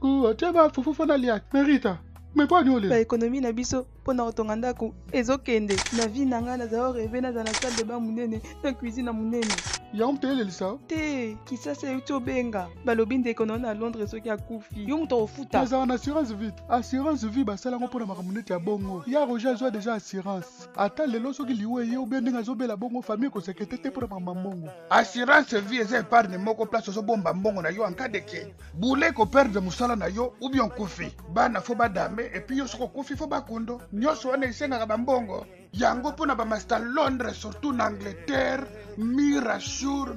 coucou, tu vas fufu fona liak. Merita. Mais pas nous Ba économie na biso pona otonga ndako ezokende na vie nanga na zao rêver na za na salle de bain munene na cuisine na munene. Ya mtele lisa. Te kisasa yuto benga balobi ndeko na Londres soki akufi. Yo muto ofuta. Mais en assurance vie. Assurance vie basala ngo pona makamunete ya bongo. Ya Roger zo déjà assurance. Ata lelo soki liwe ye obende nga zobela bongo famille ko sekete pona mamambongo. Assurance vie eza épargne moko place zo bomba mbongo na yo en cas de que. Boule ko perdre musala na yo ou bien kufi. Bana fo badame et puis yo soko kufi fo bakundo. Nyoso wana isenga bambongo. Yango pona ba master Londres surtout en Angleterre. Mirasure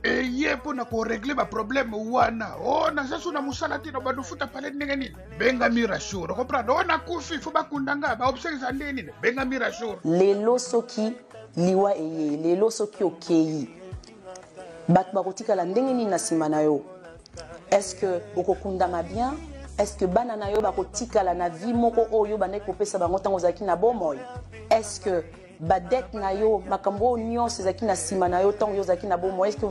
et ye pona ko régler ba problème wana. Oh na sasu na musala tino ba dufuta pale ndenge nini. Benga Mirasure. Comprendre? On a kufi fo bakundanga ba observe ndeni. Benga Mirasure. Lelo soki liwa eye, lelo soki okei. Bat barotika la ndenge nini na simana yo. Est-ce que okokundama bien? Est-ce que banana yo bakotika la na vie moko oyo bande kopesa bango tango zaki na bomoy? Est-ce que badet na yo makambo nyonso zaki na sima na yo tango yo zaki na bomoy? Est-ce que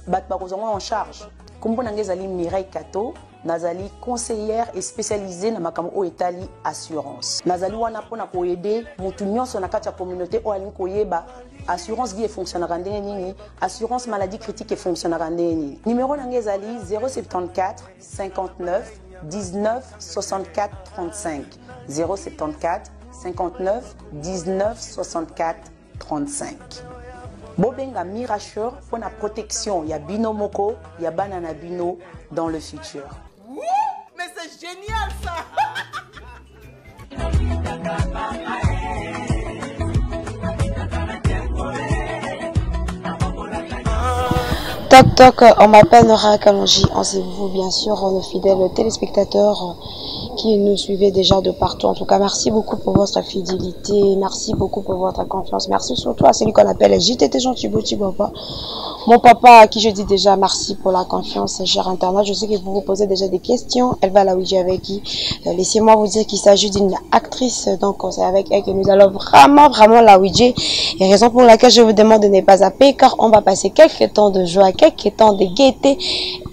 bat bakozonga en charge? Kombo nanga ezali Mireille Kato, nazali conseillère et spécialisée na makambo o etali assurance. Nazali wana pona ko aider mutu nyonso na kati ya communauté o alingi koyeba assurance vie fonctionnera ndenge nini, assurance maladie critique fonctionnera ndenge nini. Numéro nanga ezali 074 59 19 64 35 074 59 19 64 35. Bobenga Mirasure pour la protection ya bino moko ya banana bino dans le futur. Mais c'est génial ça. Toc toc, on m'appelle Nora Kalonji, c'est vous bien sûr nos fidèles téléspectateurs qui nous suivez déjà de partout. En tout cas, merci beaucoup pour votre fidélité, merci beaucoup pour votre confiance, merci surtout à celui qu'on appelle JTT Jean Thibaut Thibaba. Mon papa à qui je dis déjà merci pour la confiance, cher internaute. Je sais que vous vous posez déjà des questions. Elle va la Ouija avec qui. Laissez-moi vous dire qu'il s'agit d'une actrice, donc c'est avec elle que nous allons vraiment la Ouija. Et raison pour laquelle je vous demande de ne pas zapper, car on va passer quelques temps de joie, quelques temps de gaieté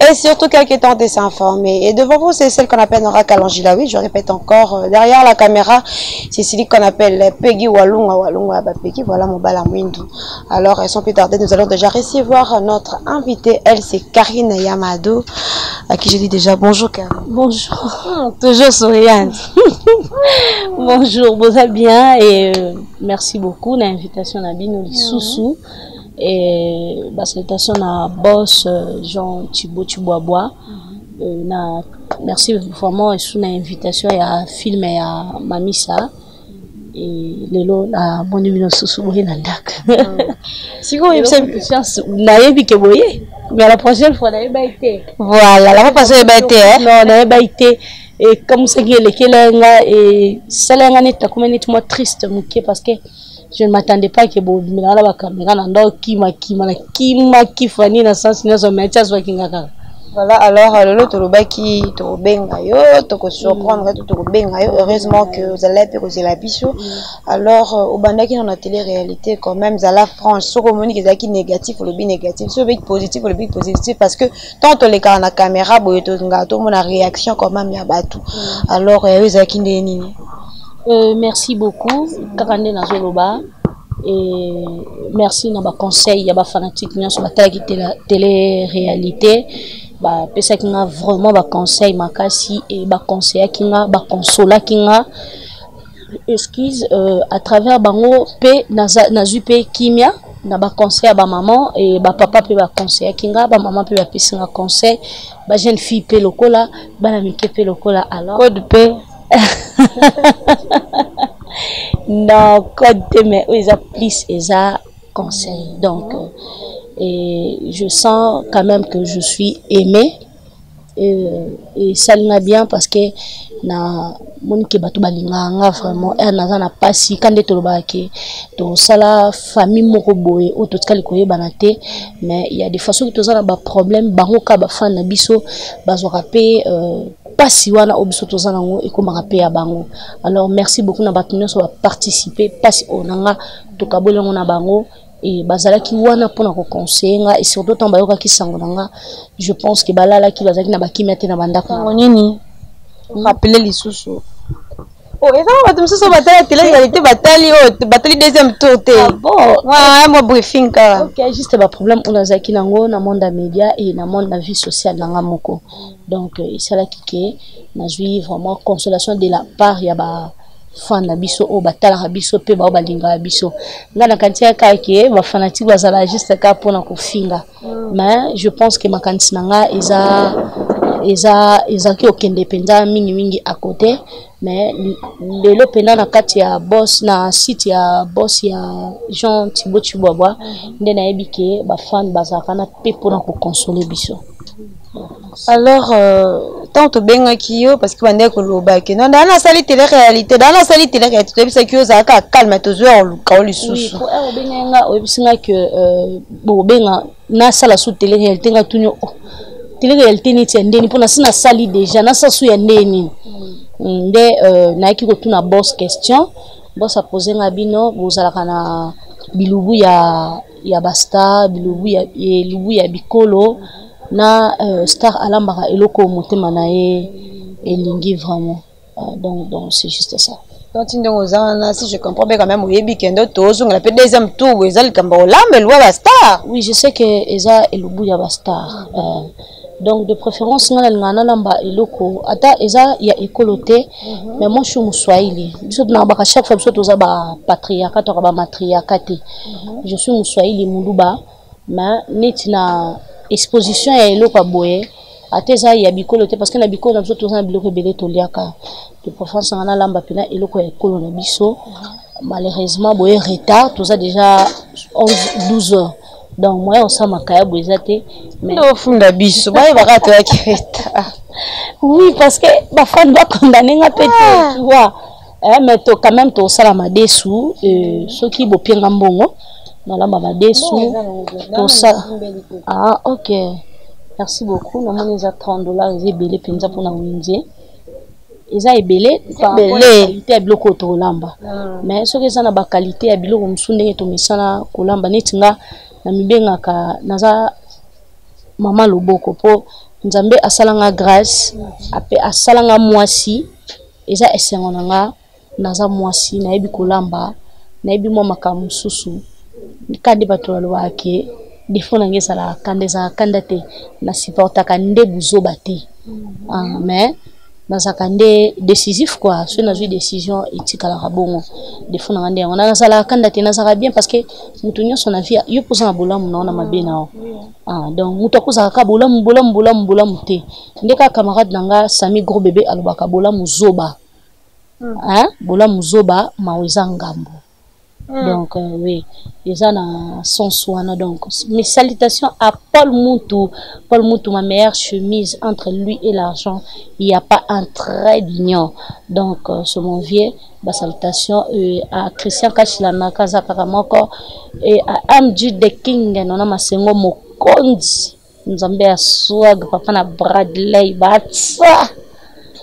et surtout quelques temps de s'informer. Et devant vous, c'est celle qu'on appelle Nora Kalonji. Oui, je répète encore, derrière la caméra, c'est celui qu'on appelle Peggy Walunga Peggy. Voilà mon balamwindu. Alors, sans plus tarder, nous allons déjà recevoir notre invitée. Elle, c'est Karine Yamado, à qui je dis déjà bonjour Karine. Bonjour, toujours souriante. Bonjour, vous allez bien et merci beaucoup de l'invitation à Binoli Soussou et salutation à boss Jean Thibaut Thibaba. Merci vraiment sur l'invitation à film et à Mamisa. Et lelo na moni bino susu boye na ndaka. Siko yebisa chance na yebi ke boye. Mais la prochaine fois na yeba été. Voilà, la fois passée yeba été Non, na yeba été et comme ça qui le kelenga et salenga ni takumeni moi triste muke parce que je ne m'attendais pas que bo mina la caméra na ndo kima kifani na sens na zo mecha zo kingaka. Voilà, alors lolo tolobaki tobenga yo toko surprendre tobenga yo. Heureusement que vous allez poser la biso. Alors au bandaki dans la télé-réalité quand même ça la franche sur communique ezaki négatif ou le bi négatif, sur le positif ou le bi positif parce que tant les cas na caméra boyo to ngato mon réaction quand même ya batu. Alors ezaki ndeni. Merci beaucoup Kakande na Zoloba et merci na ba conseil ya ba fanatique nyonso bataki télé-réalité. Bah pesa kinga vraiment ba conseil makasi et ba conseiller kinga ba consola kinga excuse à travers bango pe nazu pe kimia na ba conseiller ba maman et ba papa pe ba conseiller kinga ba maman pe ba pesa conseil ba jeune fille pe lokola ba na mike pe lokola alors code pe non code pe mais ils a plus eza conseil donc et je sens quand même que je suis aimée et ça l'a bien parce que na monique bato balinganga vraiment elle n'a pas si quand de tolobaki donc ça la famille moko boye o totkali koyebana mais il y a des façons que tozana ba problème bango ka ba fan na biso bazwaka pe pasi wana obiso tozana ngo ekomaka pe ya bango. Alors merci beaucoup na bato nyonso ba participer pasi onanga tokabolengo na bango et bazala ki wana pona ko conseiller nga et surtout tant bayoka ki sangonanga je pense que balala ki bazaki na bakimi ate na bandako nini rappeler les sous. Oh, et ça va tout battre télé-réalité batali deuxième tour té. Bon, moi briefing ka. OK, juste ba problème on azaki nango na monde média et na monde la vie sociale nanga moko. Donc isala kike na joui vraiment consolation de la part ya ba fan na biso o batala biso pe ba balinga biso. Nga na kantia ka ke ba fanatique bazala juste ka pona ko finga. Mais je pense que makanisi nanga eza ki okende penza mingi à côté. Mais le pendant na kati ya boss na site ya boss ya Jean Thibaut Chibwabwa ndena yebike ba fan bazaka na pe pour ko consoler biso. Alors tant to benga kiyo parce que bande ko loba ke non dans la salle télé-réalité bisa kiyo za ka calme to zo ka lu susu. Oui, pour benga obisinga que bo benga na sala sous télé-réalité nga tunyo télé-réalité ni tiendeni pour na sina sali déjà na sa sou ya ndeni. Nde naiki kotuna boss question boss a posé ngabino bozalaka na bilubu ya basta bilubu ya bikolo na star alambaka eloko motema na ye elingi vraiment donc c'est juste ça. Donc si je comprends bien quand même oyebi kendo tozo ngala pe deuxième tour ezali kamba olambe lwa basta. Oui, je sais que eza elubu ya basta. Donc de préférence ngana lamba eloko ata eza ya ekoloté mais moi je suis Mswahili biso na baka chaque fois biso toza ba patriarcat to ba matriarcat je suis Mswahili muluba mais neti na exposition ya eloko boye ata eza ya bikoloté parce que na bikolo na biso toza na biloko belé toliaka de préférence ngana lamba pena eloko ya ekolo na biso malheureusement boye retard toza déjà 11-12 heures. Donc moi on sait makaya boizate mais au fond d'abisso ba ba to akireta. Oui parce que ba fan ba condamner nga pété tu vois mais to quand même to sala madesu ceux qui bopienga mbongo na lamba madesu to ça. Ah OK, merci beaucoup na moni za $30 ebele penza pour na winze eza ebele qualité ya biloko to lamba mais ce que ça na ba qualité ya biloko msunde to misana kolamba netinga na mibengaka naza mama loboko po nzambe asalanga grâce ape asalanga mwasi eza esengo nanga naza mwasi na yebi kolamba na yebi mwa makamu susu kande bato lwake defona ngeza la kande za kandate na supportaka nde buzoba te mais nazaka nde décisif quoi so na décision etikala rabongo defona ngande yango na sala kandate nazaka bien parce que mutu nyonso na vie yo poza na bolamu na mabe na donc mutu akozaka ka bolamu te ndeka camarade nanga Sami gros bébé alobaka bolamu zoba bolamu zoba maweza ngambo. Donc oui, ils ont un sens wana donc mes salutations à Paul Moutou, ma meilleure chemise entre lui et l'argent, il n'y a pas un trait d'union. Donc ce mon vieux, ma salutation à Christian Kachilana Kazaka Moko et à Amju de King nona masengo mokonzi nzambe ya swag papa na Bradley batsa.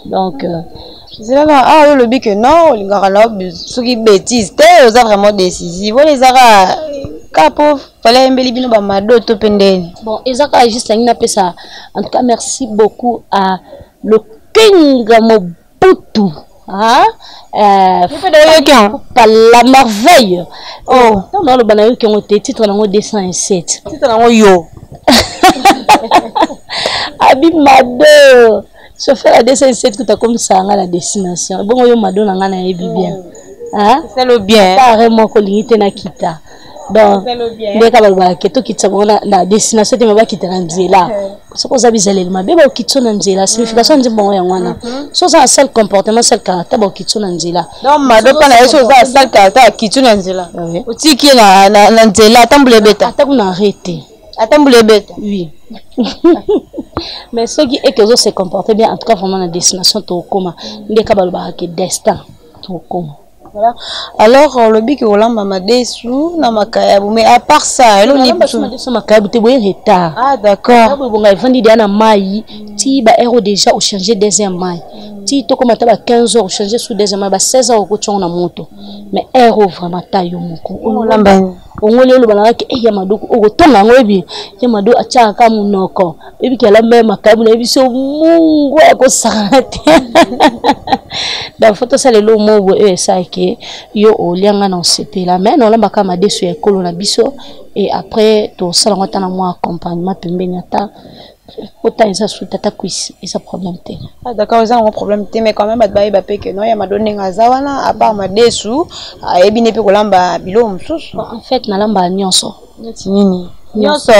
Donc c'est là le but que non ce qui bêtise t'es vraiment décisif les ara capo fallait embellir bino ba mado to pendeni. Bon ezaka juste ngina pesa en tout cas merci beaucoup à le King Mobutu par la merveille. Oh non le banayo qui ont été titre nango 207 titre nango yo Abimado je fais la 207 que tu as comme ça à la destination. Bon, yo madonna ngana yebi bien. C'est le bien. Carrément ko lingite na kita. Donc, dès ka balba keto kitsa ngona na destination te maba kitana nzela. So ko zabizele ma beba kitso na nzela signification nzimbo ya ngwana. So ça seul comportement seul caractère ba kitso na nzela. Donc mado pana yeso za seul caractère kitso na nzela. Otiki na nzela tambule beta. Atakuna arrêter. Attambule beta. Oui. Mais ce qui est que se comporter bien en tout cas vraiment la destination to koma ndeka balba ke destin to koma. Voilà. Alors, le bic au lamba m'a déçu, n'a ma kayabu, mais à part ça, elle est retard. Ah, d'accord. Bon, il faut dire à maï, ti ba héros déjà au changer deuxième maï. Ti to comme à 15 heures changer sous deuxième maï, 16 heures au coton na moto. Mais héros vraiment taille moko. On lamba. On le balanga ke yamado o tonga ngobi. Yamado acha ka munoko. Ebi ke la même makabu na biso mungu ko sarate. Da photo ça le lo mo ça ke yo o lianga na c'était la mais non lamba ka ma desu ekolo na biso et après to sala ngata na moi accompagnement pembeni ata autant ça sous tata quiz et ça problème té. Ah d'accord, ils ont un problème té mais quand même batbaye bapé que non ya ma donné ngazawana à part ma desu ebi ne pe ko lamba bilo msusu. En fait na lamba nyonso. Nini? Nyonso.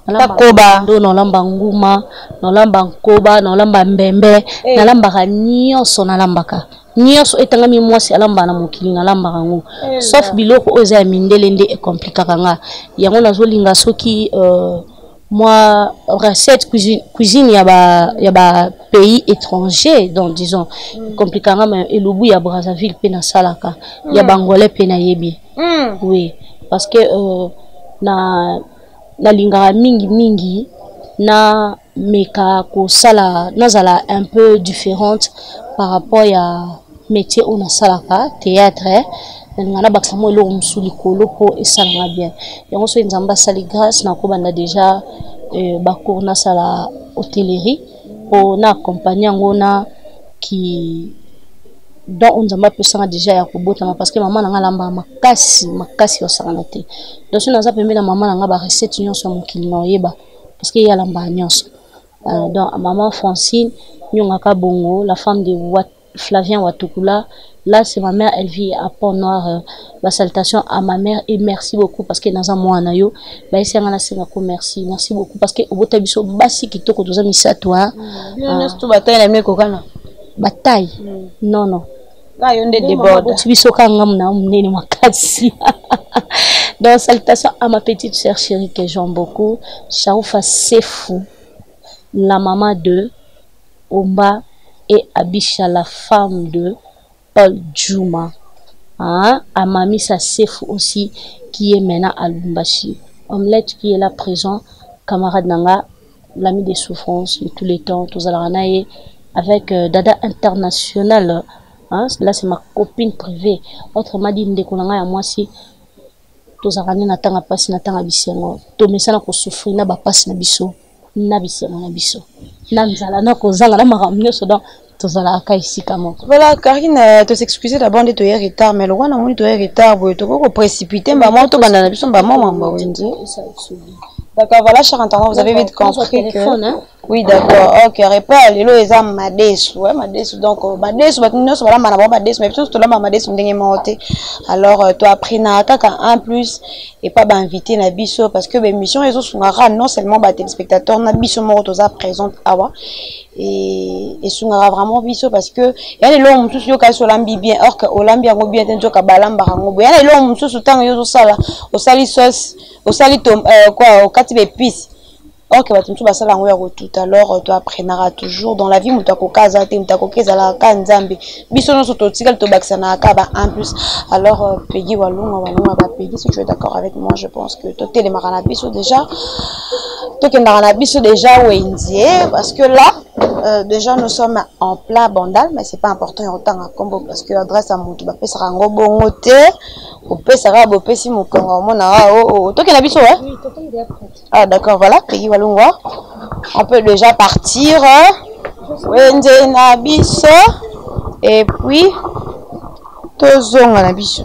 Takoba ndo no lamba nguma no lamba nkoba no lamba mbembe na lamba ka nyonso na lamba ka nyonso etanga mi mwasi alamba na mokili na lamba kango sauf biloko oza ya mindele nde e compliqué kanga yango nazolinga soki moi recette cuisine ya ba pays étrangers donc disons compliqué kanga mais elubu ya Brazzaville pe na salaka ya bangolais pe na yebi oui parce que na lingara mingi na meka ko sala nazala un peu différente par rapport à métier on a salaka théâtre ngana baksamo lo musuli kolo po et sala bien yango so nzamba sali grâce na ko banda déjà ba cours na sala hôtellerie po na accompagner ngona qui donc on nzamba pesanga déjà ya kobotama parce que maman na ngalamba makasi osanganate donc so naza pembe na maman na nga ba recette nyonso mon kilino yeba parce que ya lamba nyonso donc maman Francine nyongaka bongo la femme de Flavien Watukula là c'est ma mère elle vit à Pont-Noir salutation à ma mère et merci beaucoup parce que naza mwana yo ba esanga na senga ko merci beaucoup parce que obota biso basi kitoko toza misato hein tout bataille na meko kana bataille non là yonde déborde biso kanga mna munene makasi donc salutation à ma petite sœur chérie que j'aime beaucoup Shaoufa Sefou la maman de Omba et Abisha la femme de Paul Djouma hein? À Mami Sefou aussi qui est maintenant à Lubumbashi Omelette qui est là présent camarade nanga l'ami des souffrances de tous les temps tous alanaye avec Dada International hein? Là c'est ma copine privée autrement dit ndekolanga ya mwasi tozakani na tanga pasi na tanga bisengo to mesana ko souffrir na ba pasi na biso na bisengo na biso na nzala na ko zanga na makamnyo so donc tozala aka ici kamo. Voilà Karine te s'excuser d'abord de te retard mais le roi na moni te retard boy to ko précipiter ba moto banda na biso ba mama ba wenzi. D'accord, voilà, cher entendant, vous avez vite compris que... Hein? Oui, d'accord, ok, répare, les lois, ils ont Madesu, ouais, Madesu, donc, Madesu, nous sommes là, Madesu, mais plutôt, là, Madesu, alors, tu as appris Naka en plus, et pas invité Nabiso, parce que, les missions, ils ont non seulement, téléspectateurs, Nabiso, Morotosa, présente, Awa, et Sungara vraiment biso, parce que, il y a des lois, tous, yo, sur l'ambi bien, or que, Olambi, a bien, tendu, Kabalam, Barango, il y a des lois, tous, autant, yo, sala, au sali sauce, au sali tom, quoi, au kati épices. Or que batumtu basala ngo tout alors tu apprendras toujours dans la vie mutako kaza te mutako kezala ka nzambe biso no soto tikal to baksana ka ba en plus alors Peggy walunga ba Peggy si tu es d'accord avec moi je pense que to tele marana biso déjà to kendana biso déjà wendie parce que là déjà nous sommes en plein bandal mais c'est pas important autant à combo parce que adresse à mutu ba pesa ngo bongo te au pesa ra bo pesi mukongo mona to kendana biso ouais oui to kendana prête ah d'accord voilà Peggy on peut déjà partir et puis tozonga na biso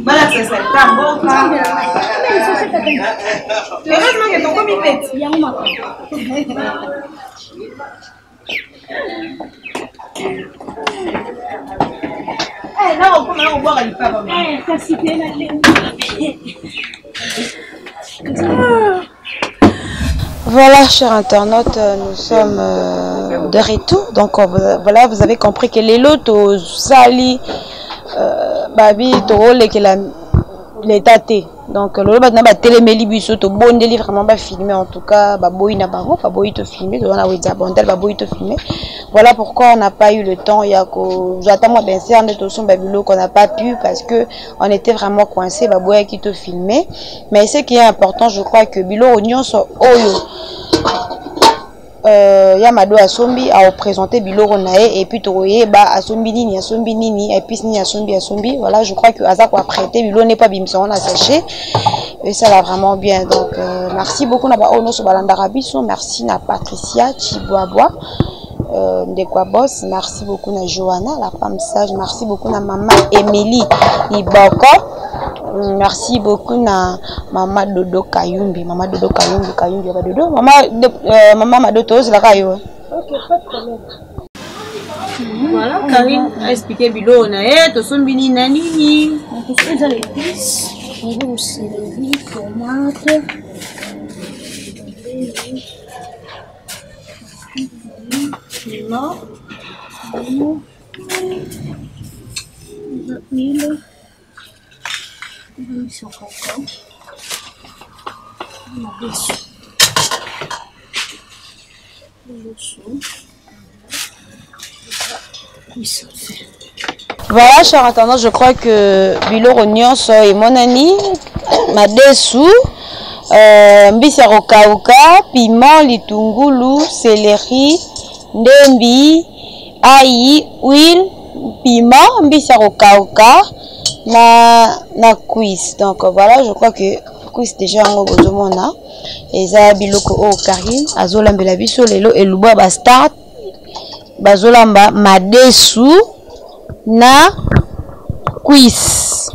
Voilà, c'est ça. T'as bon. Heureusement que ton commis pète. Eh, là, on peut boire à l'IPA. Voilà, chers internautes, nous sommes de retour. Donc voilà, vous avez compris que les lots aux sali, babi, tole que l'état t. Donc le lot na téléméli biso to bondeli vraiment ba filmer en tout cas ba boy na bango, ba boy to filmer, on a weza bondel ba boy to filmer. Voilà pourquoi on n'a pas eu le temps. J'attends moi bien sûr de son babilo qu'on n'a pas pu parce que on était vraiment coincé ba boy qui te filmer. Mais ce qui est important, je crois que bilo onyon so oyo. Yamado Asombi a présenté Biloro Nae et puis Toroye ba Asombi nini et puis ni Asombi. Voilà, je crois que Azako a prêté Bilo n'est pas bimson on a saché et ça va vraiment bien. Donc merci beaucoup na ba ono so balanda rabiso, merci na Patricia Chiboaboa de quoi boss, merci beaucoup na Johanna la femme sage, merci beaucoup na maman Emily Iboko. Merci beaucoup na Maman Dodo Kayumbi, Maman Dodo Kayumbi ba Dodo, Maman Madoto c'est la kayo. OK, pas de problème. Voilà, Karine a expliqué bilo na to sombini na nini. On peut faire les épices, on va aussi les tomates. Piment. L'huile. Sur coco. Voilà, chers internautes, je crois que Biloro Nyonso et mon ami Madesu, Mbisero Kauka, piment, litungulu, céleri, ndembi, aïe, huile, piment, Mbisero Kauka. Na quiz. Donc voilà, je crois que quiz déjà en bozomona eza biloko o Karim azolambela biso lelo eluba ba start bazolamba Madesu na quiz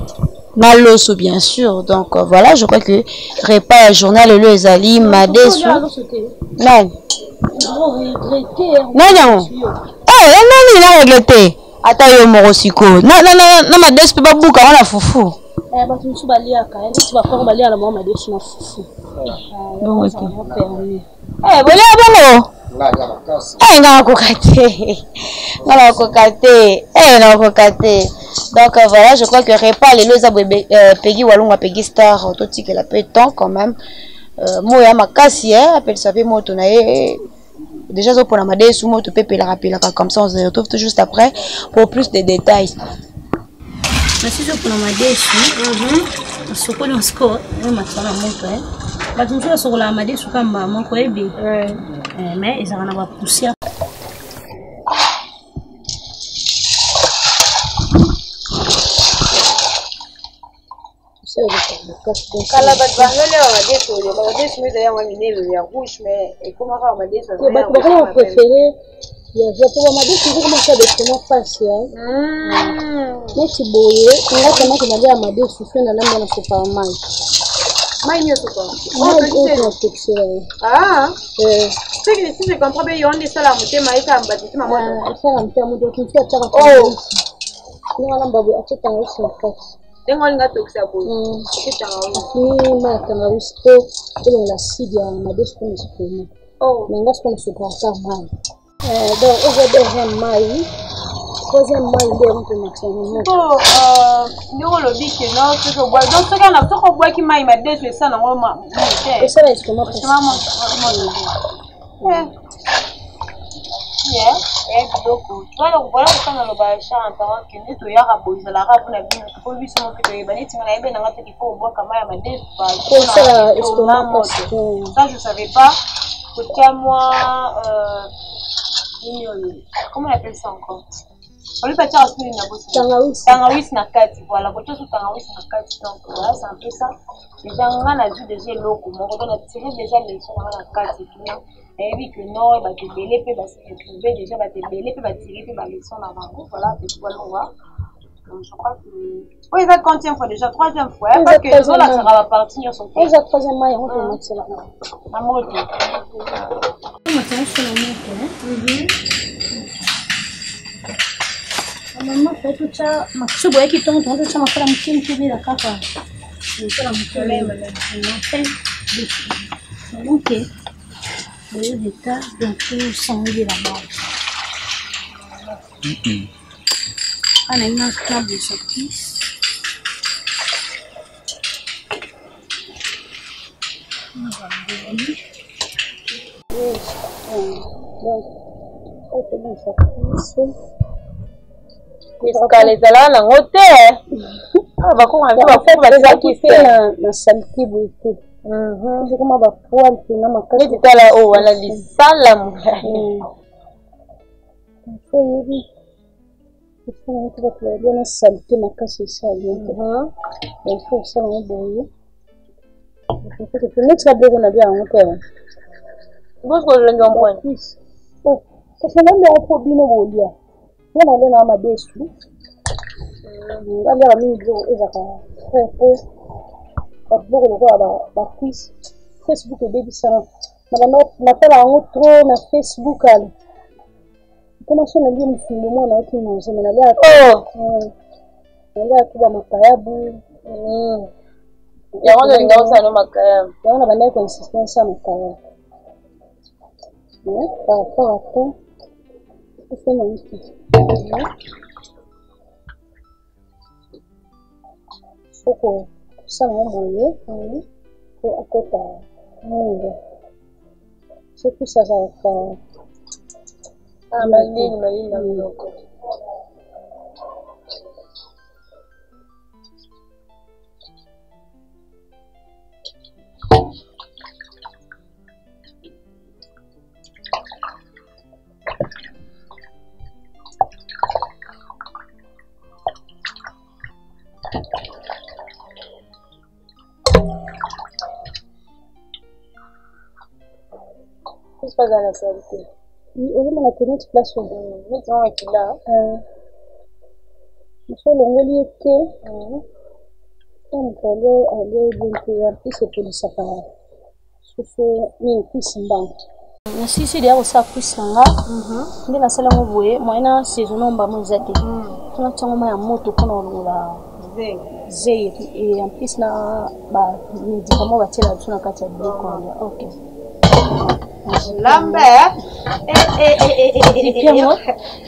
na loso bien sûr. Donc voilà, je crois que repas à journal lelo ezali Madesu non na regretter ata yo morosiko na Madesu pe babuka wana fufu bato mosusu baliaka neti bafaka balia na mwa Madesu na fufu bolia bongo nakoka te. Donc voilà, je crois que repas lelo eza pegi walunga pegi star totikela pe temps quand même moya makasi appelle ça pe moto na ye. Déjà, pour la Madesu, tu peux payer comme ça, on se retrouve tout juste après pour plus de détails. Merci pour la Madesu. Ce qu'on a score, on sur la Madesu comme maman, mais ils en ont poussé. Kala bat bangale wa Madesu, Madesu mais d'ailleurs on minelo ya rouge mais et comment va Madesu? Bah préféré, il y a pour Madesu comment ça de comment passer mais si boye, on a comment que d'aller à Madesu fait na namba na super mal. Mai nyo to. Ah, c'est que si je comprends bien, on est ça la montée mais ça mbati ma moto. Ça la montée moto qui fait ça. Oh. Nous allons babu acheter un aussi en fait. Dengo nga tokisa boy. Ni ma tangawizi ko ile la sidi ya Madesu kwa sukuma. Oh, menga sikona supporta mai. Donc aujourd'hui mai. Troisième mai ndio mtu mchana. Oh, ndio le biki non, c'est que bois. Donc ça kana soko bois ki mai Madesu sana ngoma. Et ça est comment passer? Donc voilà quand on va acheter un temps que nous y a bois la rap na bien pour lui son que il bani tinga ibe na ngata ki faut bois kama ya Madesu ça je savais pas pour moi comment on appelle ça encore on lui partir à ce niveau tangawizi na kati voilà pour tout tangawizi na kati donc voilà c'est un peu ça déjà on a vu déjà loko moko on a tiré déjà les sons na kati et puis que non ba te belé pe ba se retrouver déjà ba te belé pe ba tirer pe ba les sons na bango voilà petit voilà Je crois que... Oui, il va être quantième fois déjà, troisième fois. Parce que les autres, ça va partir son pays. C'est la troisième maille, on peut monter là. La moto. On va faire sur la moto. Maman fait tout ça. Je vois qu'il tombe, tout ça, ma femme qui me fait la carte. Je fais la moto. Ok. Le détail, bientôt, sans oublier la marge. On a une table de surprise. On va aller. Donc, on fait une surprise. Puisqu'elle est là, la moto. Ah, bah, comment on va faire qui fait la saleté beauté. Je comment va poil na makasi. Tu es là haut, voilà les salams. Il faut que tu aies bien saleté makasi ça bien. Il faut ça on boye. Il faut que tu mettes ça bien bien en terre. Vous que le ngam point. Oh, ça c'est même un peu bino bolia. On a là ma desu. Là mi jo ezaka. Beaucoup de fois la cuisse Facebook et baby ça na tala yango trop na Facebook ali kama sio nalia mfumo mwana wake mzee na nalia nalia kuba makayabu ya wale ndio sana makayabu ya wana banaye consistence sana makayabu par rapport à toi c'est magnifique faut ça on moye pour à côté monde c'est tout ça va ah malini na mloko pas dans la qualité. Oui, on a tenu de place au bout. Oui, on est là. Il faut l'envoyer que on peut aller bien en plus c'est pour le sapin. Sauf ni cuisse mbang. Si c'est d'ailleurs ça cuisse nga. Ndi na sala ngo boye, moyena saison nomba mo zate. Tuna tsongo ya moto kono la zé et en plus na ba médicament ba tela tuna kati ya biloko. OK. Lambert Piamo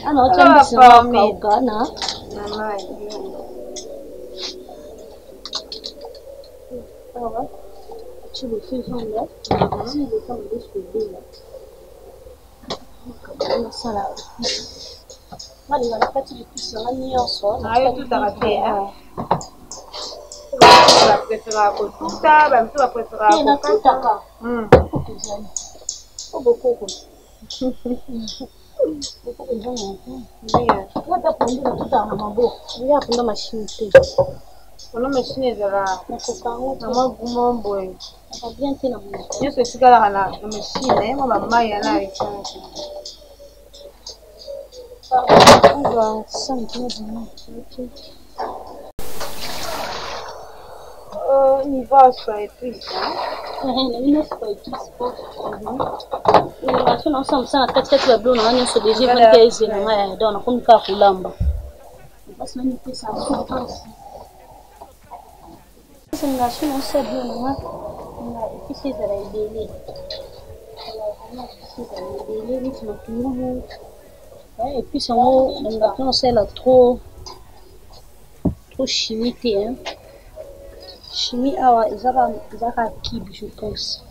ano tambisa kaugana mama sawa chibu fizonga zile kama disipline kama sala mali na kati de pisa nyonso ayo tutaraté la préféra ko tuta ba mtu ba préféra ko kutaka beaucoup hata kuandika tuta mambo ya kuna machine tu kuna machine za nakokango na magumombo ça bien tena mwana yeso sikala na machine mama maya na richance on va sentir bien il va sur les puces il ne faut pas être on va ensemble ça peut-être la blonde on a sur des jeux qui est là dans on ka kulamba parce que nous fait ça c'est une nation on sait bien on a ici ça va aider et puis ça on sait là trop chimique hein. Chimie awa ezaka kibe je pense.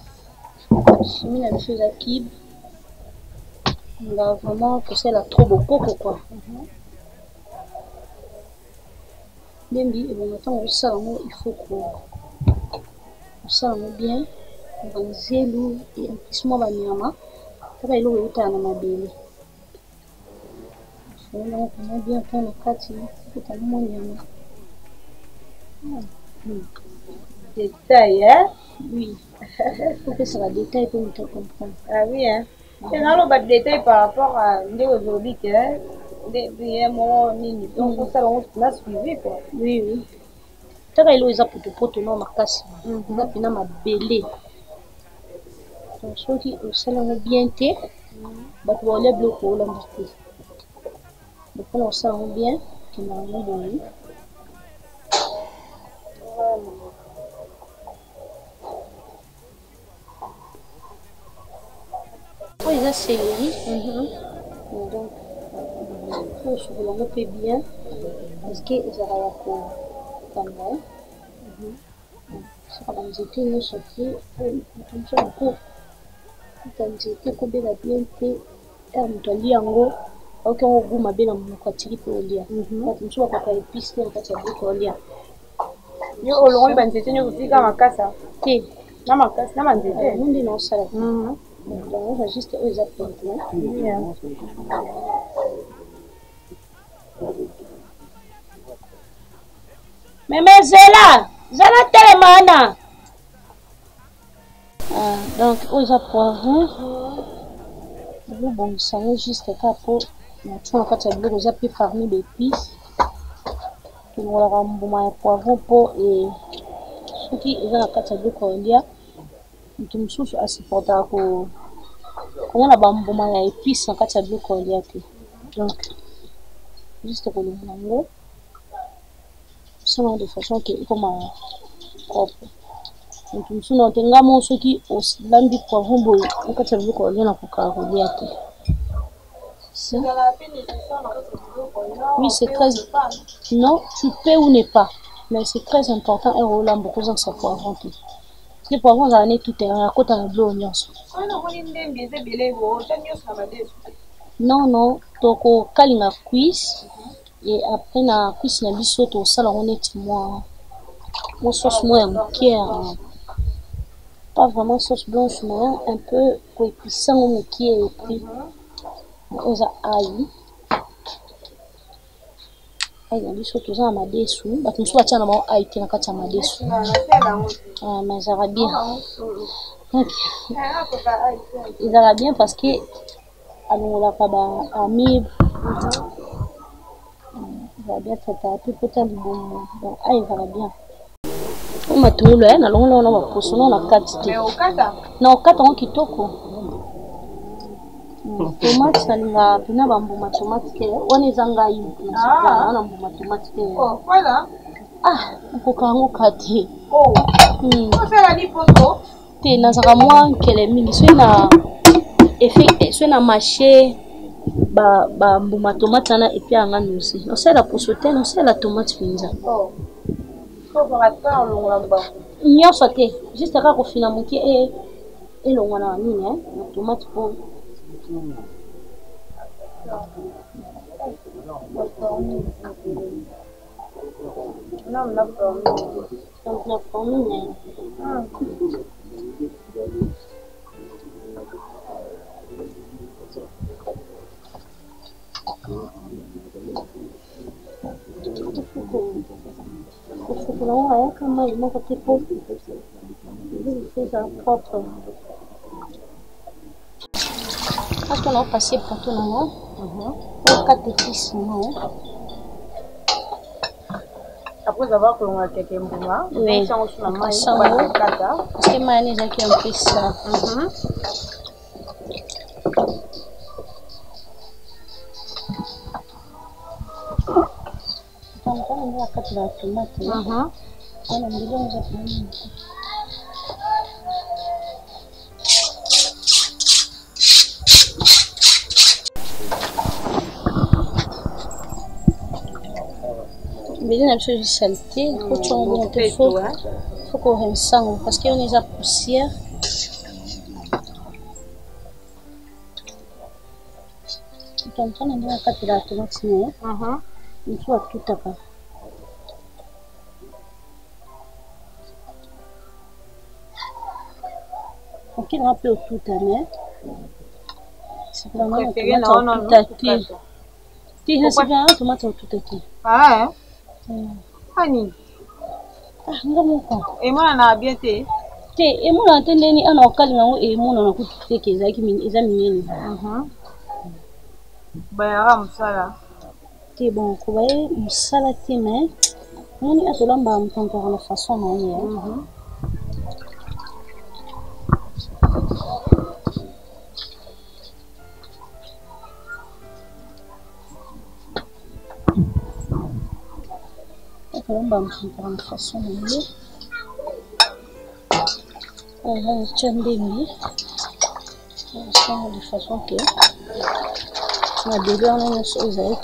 Chimie la chose à kibe. On va vraiment que c'est la trop beaucoup quoi. Dembi et bon maintenant ça il faut que ça bien on va zelo et en plus moi ba nyama. Ça va ilo uta na mabele. On va bien faire le kati pour ta nyama. Détail, hein? Oui. Il faut que ça va détail pour nous comprendre. Ah oui, hein? C'est dans le bas de détail par rapport à aujourd'hui, hein? Donc, ça, on a suivi, quoi. Oui, oui. Tant qu'il y a pour non makasi. Il a pina ma belé. Donc, ceux qui ont bien été, bah, tu vas aller bloquer au lambati. Donc, on sent bien qu'il m'a donné. Oui, ça c'est céleri. Donc, je vais l'enlever bien parce que ça va pour calmer. Ça va nous aider nous sortir. Comme ça, pour nous aider qu'on bien bien fait. Et nous allons en haut. Ok, on va vous bien dans notre tiri pour lire. Nous sommes pas épices dans notre tiri pour lire. Yo, au long, ben c'était nous aussi comme un casa. Qui? Na makasi, na manzete. Nous disons ça. Donc, on va juste aux appeler. Mais Zela, Zela Telemana. Donc, aux poivrons. Bon, ça va juste pour. Tu as fait le aux appuis farmer d'épices. Tu vas avoir un poivron pour et. Ce qui est dans la catégorie coréenne. Tu me souffles à supporter pour. On a un épices dans la catégorie coréenne. Donc, juste pour le mango. De façon que comme propre. Donc nous sommes dans ceux qui au lundi poivron boy. On peut se voir qu'on est dans oui, c'est très. Non, tu peux ou n'est pas. Mais c'est très important et Roland beaucoup dans sa poivron. Parce que poivron ça est tout à côté de l'oignon. Non, non, toko kalinga cuisse. Et après la cuisse na biso to sala on est moi mon sauce moi qui est pas vraiment sauce blanche mais un peu épicant mais qui est pris on a ail na biso to za madesu ba tumso acha na ma ail tena kati ya madesu mais ça va bien il va bien parce que alors la kaba amibe va bien traiter un peu peut-être bon donc il va bien on m'a tout le na longo na ba poso na quantité na okata on kitoko tomate salinga pina ba mbuma tomate ke on ezanga yi na mbuma tomate ke Oh, voilà. ko kango kati On fait la liposo. te na saka mwa nkele mingi so na effet so na marché ba mbuma tomate na et puis anga nusi on sait la poso te on sait la tomate pinza Faut faire ça en long là-bas. nyonso te juste kaka kofina moke elongwa na nini na tomate po Non, on a pas. donc na famille Não é como ele nunca te pôs. Ele fez a foto. Acho que eu não passei para tu não. Vou catequismo não. Après avoir que l'on a quelqu'un pour moi, Oui. on s'en a Parce que mayonnaise aqui é peu ça. Então, quando eu cato a tomate, ela me deu uns apuros. Mbele na biso salté, faut changer un peu faut qu'on rensang parce qu'on est à poussière. Donc on a caté la tomate né. Il faut tout à part. Ok, on va faire tout à l'heure. C'est vraiment tomate tout à ti. Ti c'est bien tomate tout à ti. Ah, Hani. Ngamuka. Et moi, on a bien été. Te emuna tendeni ana okalinga ngo emuna na kutekeza kimi eza minene. Bayara musala. te bon ko baye musala te mais moni atolamba mtontoro na façon na ye atolamba mtontoro na façon na ye on tient ndembi de façon que na bébé on a une chose avec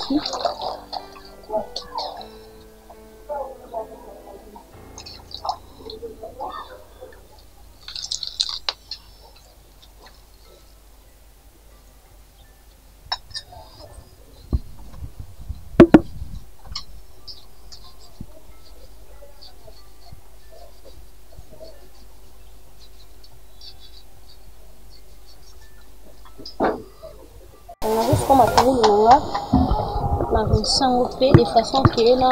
on a juste comme à na visango pe de façon que na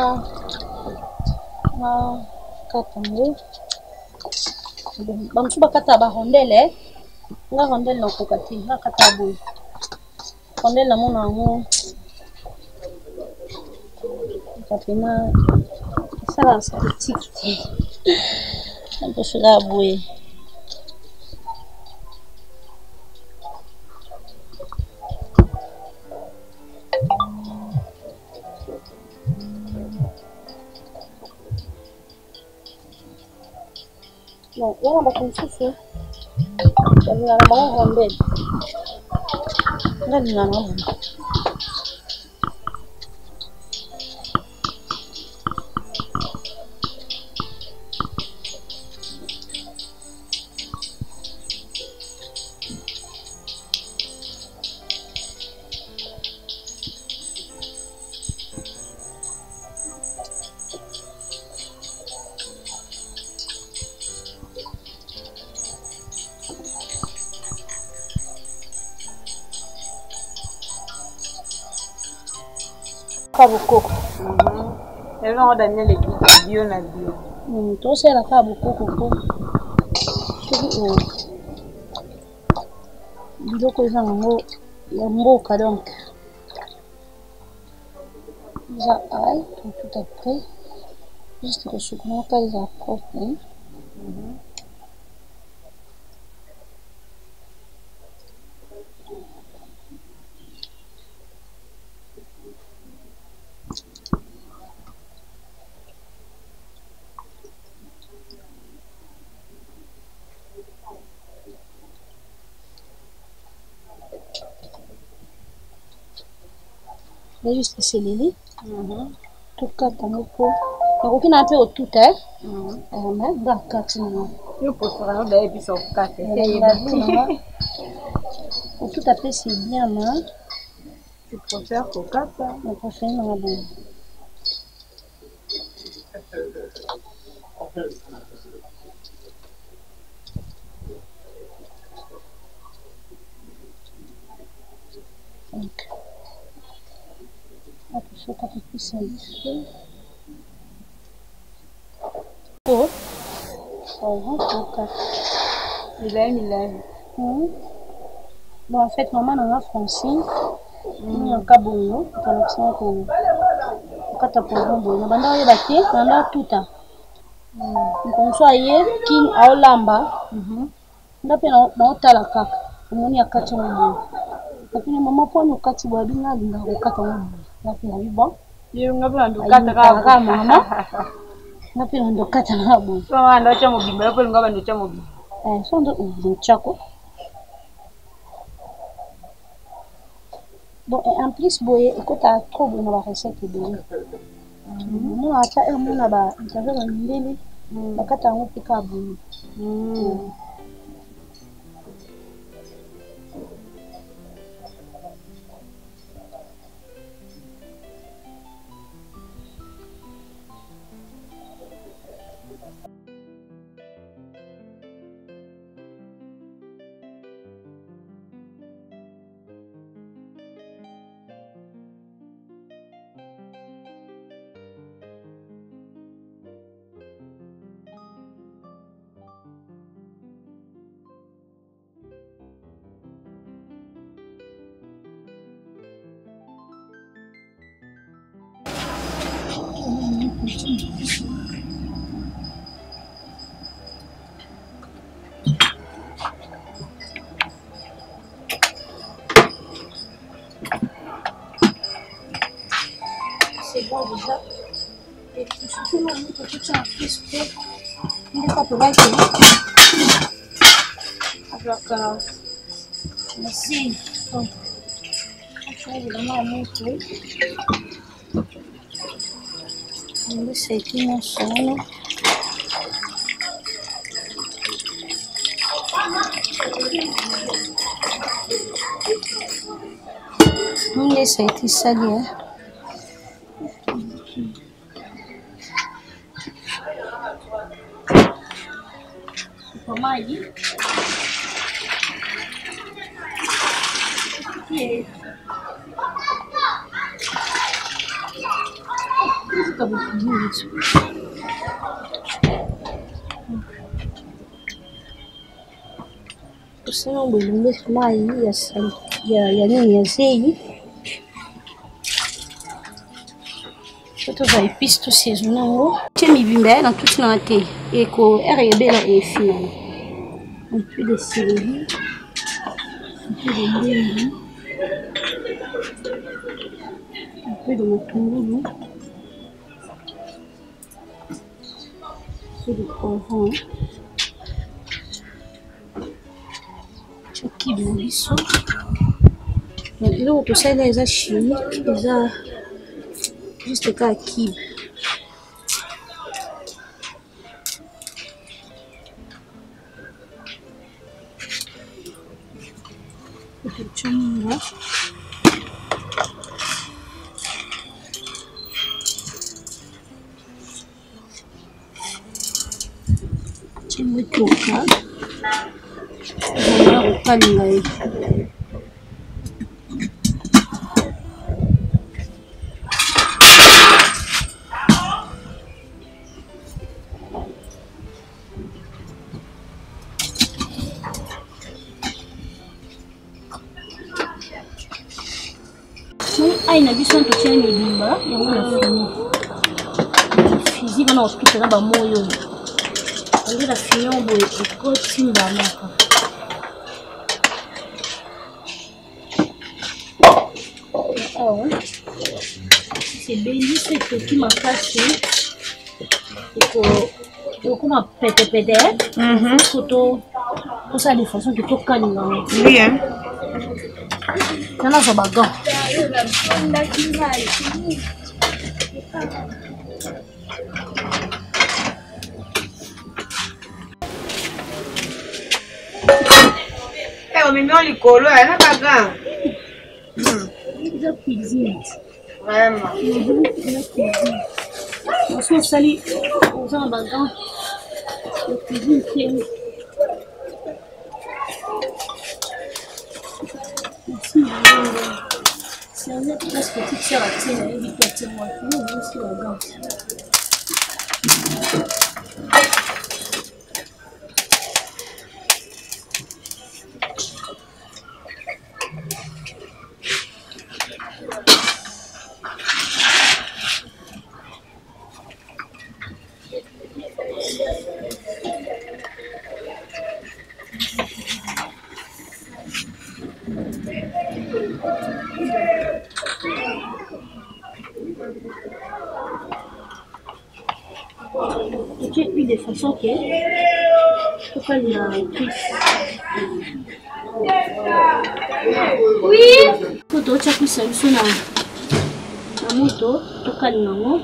katango bamusu bakata ba rondelle nga rondelle na kokati na kata boy rondelle na mona ngo kapena ça c'est petit un peu fera boy non yana bakonsusu balingana bango rondelle nga lingana bango kabukoko eza Daniel bio na bio tosala kabukoko ko biloko eza nango ya mboka donc eza ai tout après juste kosukuna ka eza propre juste céleri tokata moko nakoki na mpe otuta mais nga kati nango yo posera no daye biso okate otuta mpe c'est bien ma tu préfères kokata na préféré nanga bon donc atoshoka topisa biso toka milai bon en fait maman nanga Francine naka bongo etalakisanga kokata poivron boye na banda oyeba te nanda tuta mokonso aye kini aolamba nda mpe naotala kaka omoni akati yango boye apine mama mponi okati boye abinga alingaka kokata yango boye nape nabi bon ayutaka mama nape nando okata nga boye sondo nchako bon et en plus boye ekotaka trop boye na barecette ebele mona ata ere mona bainterview bandele bakata yango mpe ka boye C'est bon déjà. Et puis surtout, on peut tout ça en plus que il n'est pas pour être alors merci. Donc, je vais vraiment montrer. C'est qui mon son. On essaie de salir. Comment il dit? Kusema mbele mai ya nini ya zei toto va épice tout saison nango tie mibimba dans toute na te et ko RB et final un peu de céleri un peu de ndembi un peu de matungulu un peu de poivron kibe na biso eloko tosala eza chimique eza juste kaka kibe tocomunga cemwetoka ezalaka kokalinga ye ai na biso totia mibimba yango na fini physique na hospital na bamoyo yango na fini boye ekoti mbamaka awa sebeli so ekoki makasi ekokoma petepete koto tosala de façon ke tokalinga nanazwa bagan omemi likolo ya na bagan eza cuisine vraiment osi osali oza na bagan ya cuisine te c'est un presque petite sœur à tienne, elle dit qu'elle tient moi. Nous, aussi, la gante. J'ai eu des façons que je peux la cuisse. Oui. Faut d'autres qui sont sur la moto, toka lingo.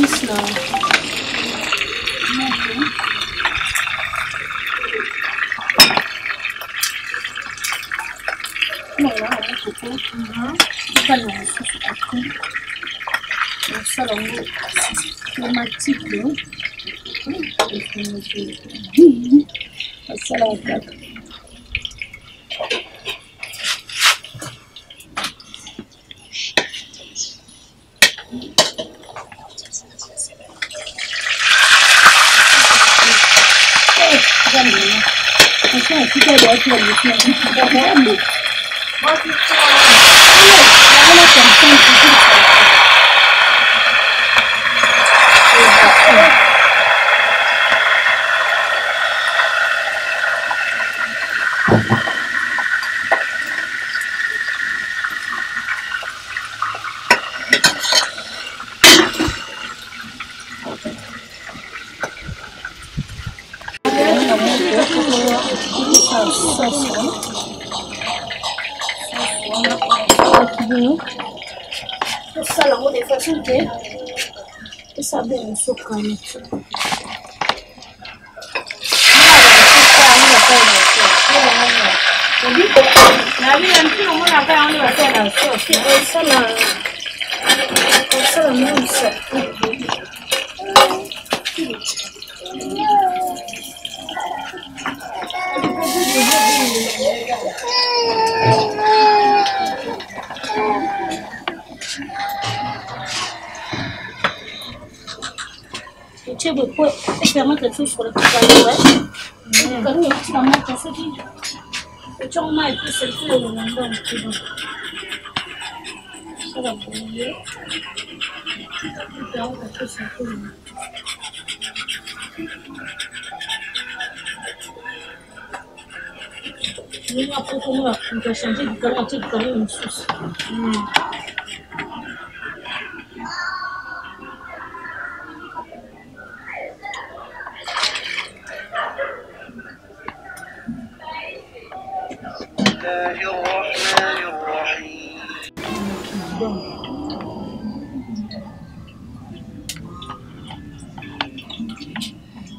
épices là. Ça là, on est facile que ça bien se calme. Tu peux permettre les choses sur le petit carré, ouais. Quand tu vas mettre ce qui. Tu en as et puis c'est le plus le lendemain. Ça va bouillir. Tu peux en faire ça un peu. Mais après, comment on va changer du carré entier du carré une sauce.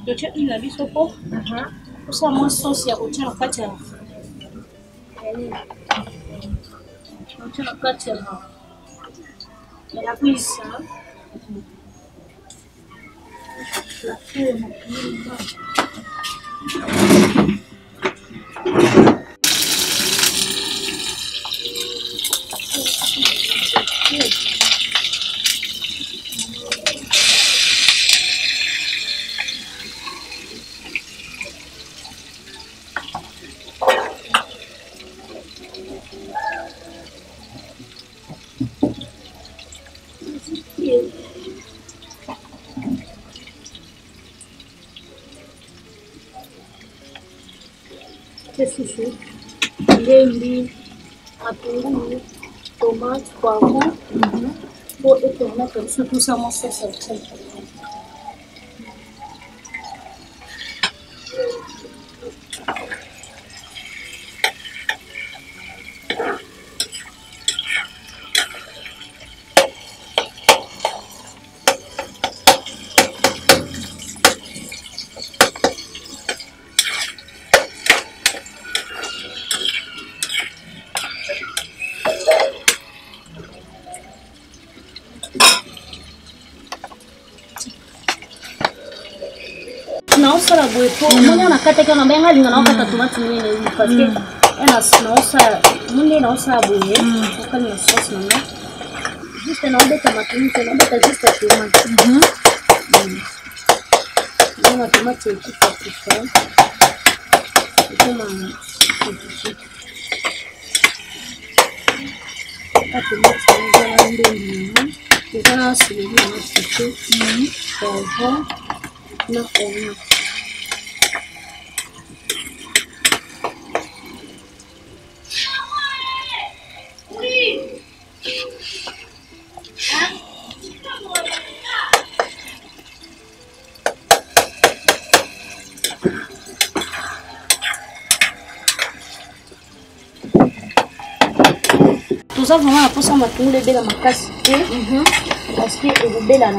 Je tiens une avis au pot. Pour ça, moi, sauce, il y a autre chose en fait. Il y a la cuisse. La feuille, chouchou, légumes, apéro, tomates, poivrons, pour étourner comme ça, tout ça, moi, ça, c'est très important. Non, ça la boue pour moi on a quatre qu'on a bien aligné on a quatre tomates parce que elle a non ça mon non ça boue pour que nous sauce non juste non de tomate nous non de juste la tomate la tomate c'est tout ça comme la tomate c'est un c'est non, tout ça vraiment pour ça m'a tourné bien dans ma casse parce que le bel à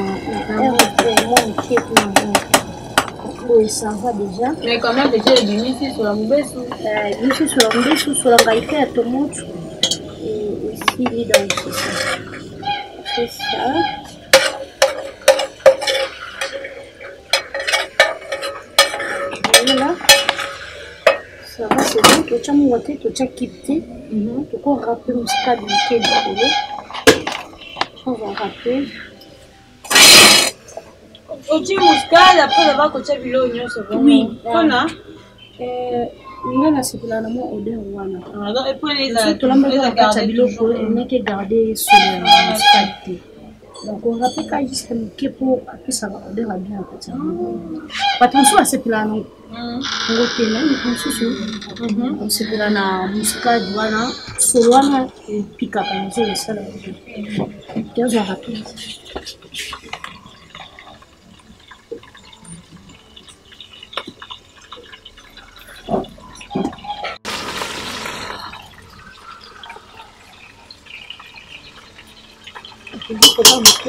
oui, ça va déjà. Mais quand même, déjà, il y a ici sur la mauvaise. Ici sur la mauvaise, sur la qualité à tout le monde. Et ici, il est dans le c'est ça. Voilà. Ça va, c'est bon. Tu as mon tu as quitté. Tu peux rappeler mon stade de quai du boulot. On va rappeler. Ochi muscade après avoir coaché bilo nyo c'est bon. Oui. Kona. Ngana sepela na mo odeur wana. Alors et pour les tout le monde va garder biloko et n'est que garder sur la muscade. Donc on rappelle quand juste que pour après ça va odeur à bien petit. Attention à sepela non. Ngo tena ni konsusu. On sepela na muscade wana solwana et pika kana zo sala. Quels ont rapide.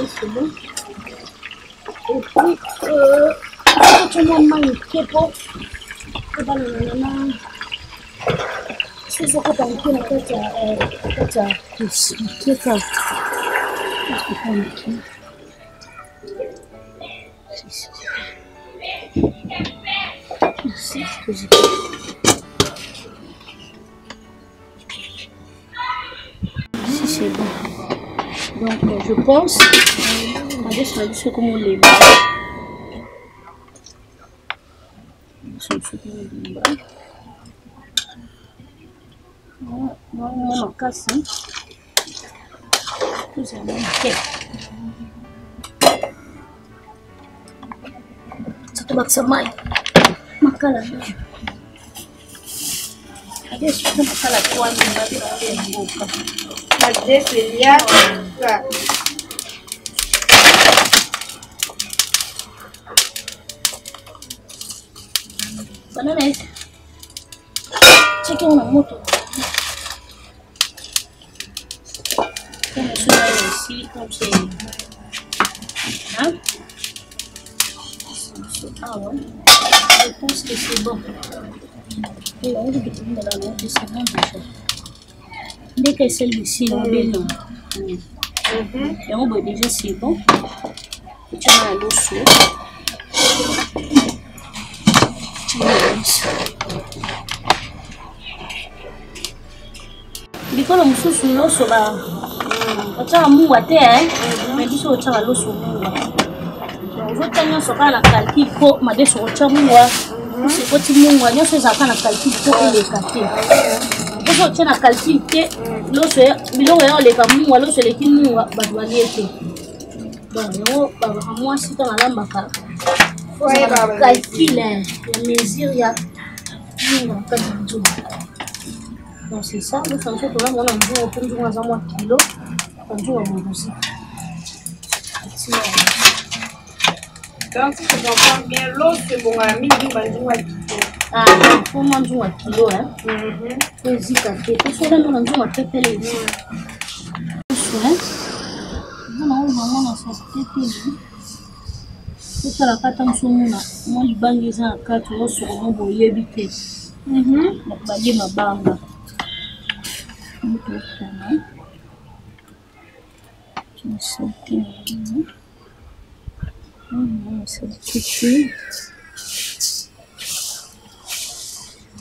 C'est bon. Et puis, quand on a mal au pied, c'est ça qu'on a un peu la tête à c'est bon. Donc je pense adesso la dice come un libro. No, casi. Usiamo che satu baksa mai makanan. Adesso sto makala quando mi va in bocca. Adesso ya. Banana es cheque una moto. Comme cela ici, comme c'est. Hein? Ah ouais. Je pense que c'est bon. Et là, on va mettre dans la moto, c'est bon déjà. Dès que celle-ci, on est non. Et on va déjà c'est bon. Tu as l'eau chaude. Bikola mususu loso ba otanga mungu te mais biso otanga loso mungu ozotanya soka na calcul ko madeso otanga mungu c'est koti mungu nyoso ezaka na calcul ko eleka te biso otanga na calcul te loso biloko ya oleka mungu loso eleki mungu bato balie te donc yango moi sita nalambaka calcul ya mesure ya mungu kati nzungu. Donc c'est ça, nous faisons tout là, on a un jour pour nous avoir un kilo, un jour à mon aussi. Donc si tu comprends bien, l'eau c'est bon à midi, on va kilo. Ah, il faut manger un kilo, hein. Faut zikater, il faut même manger un peu pelé. Vous n'avez vraiment dans cette tête. C'est ça la pâte en soumona. Moi, je bangue les uns à 4 euros sur mon boyer habité. Donc, baguer ma banga.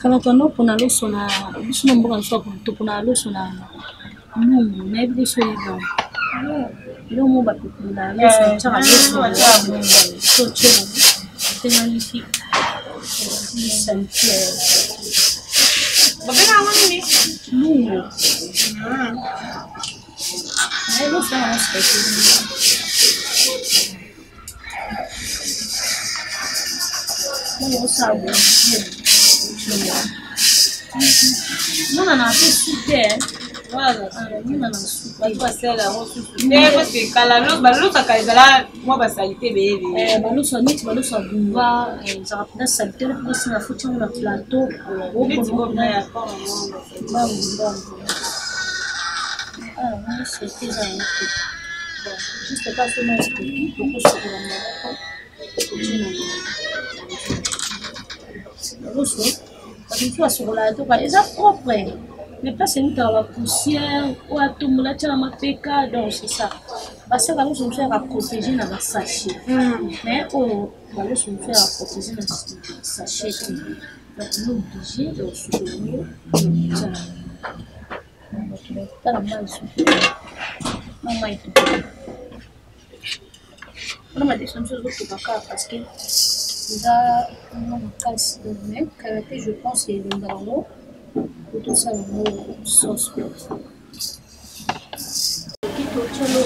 Kala tono pona loso na biso na mboka so to pona loso na mungu na biso yiba lo mo ba pona loso cha loso so chego c'est magnifique c'est Babena wani mungu ai lo sa non sabe non non c'est super voilà non non super pas celle-là parce que kala balo sakalizala moi ba salité bébé balo so nit balo so bumba ça rapide salité le plus na futi na plateau au petit na ya pas ah c'est ça juste pas seulement expliquer pour que ce soit la sur la tour, ils sont propres. Mais pas c'est nous dans la poussière ou à tout le monde ma péka, donc c'est ça. Parce que nous sommes fait à protéger dans la sachet. Mais on va nous sommes fait à protéger dans le sachet. Donc nous obligés de soutenir. Pas la main soutenir. Non, mais on m'a dit une chose pour Baka parce que déjà on casse le mec, je pense qu'il est dans l'eau. Tout ça, le sauce. Qui touche l'eau,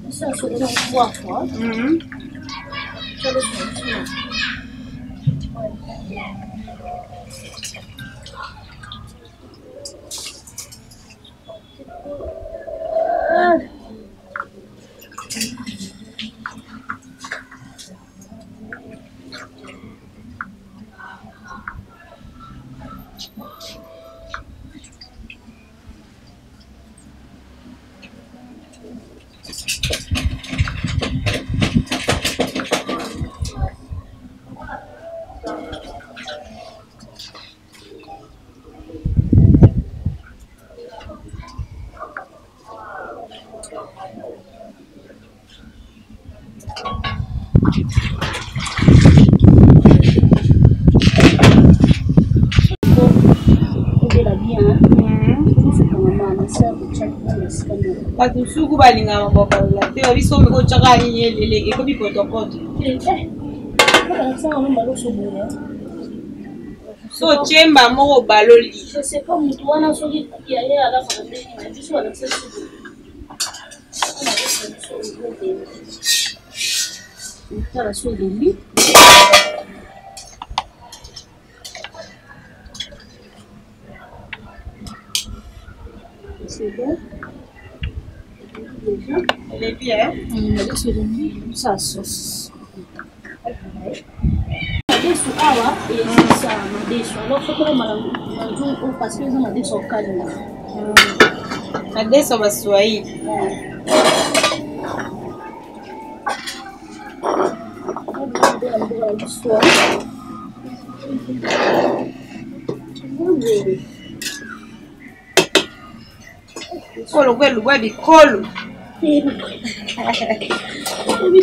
ça se fait en 3 fois. Batusuku balinga maboka la te biso meko chaka nyelele eko bipotokoto so chemba moko baloli je sais pas mutu wana soki ya ye ala mandeni na biso ala sesi la sur de lui c'est bon. Elle est bien. Ça sauce. Madesu awa et ça madesu. Alors faut que malangu parce que ça madesu au calme. Madesu wa Swahili. Kolo kwelu kwa bikolo.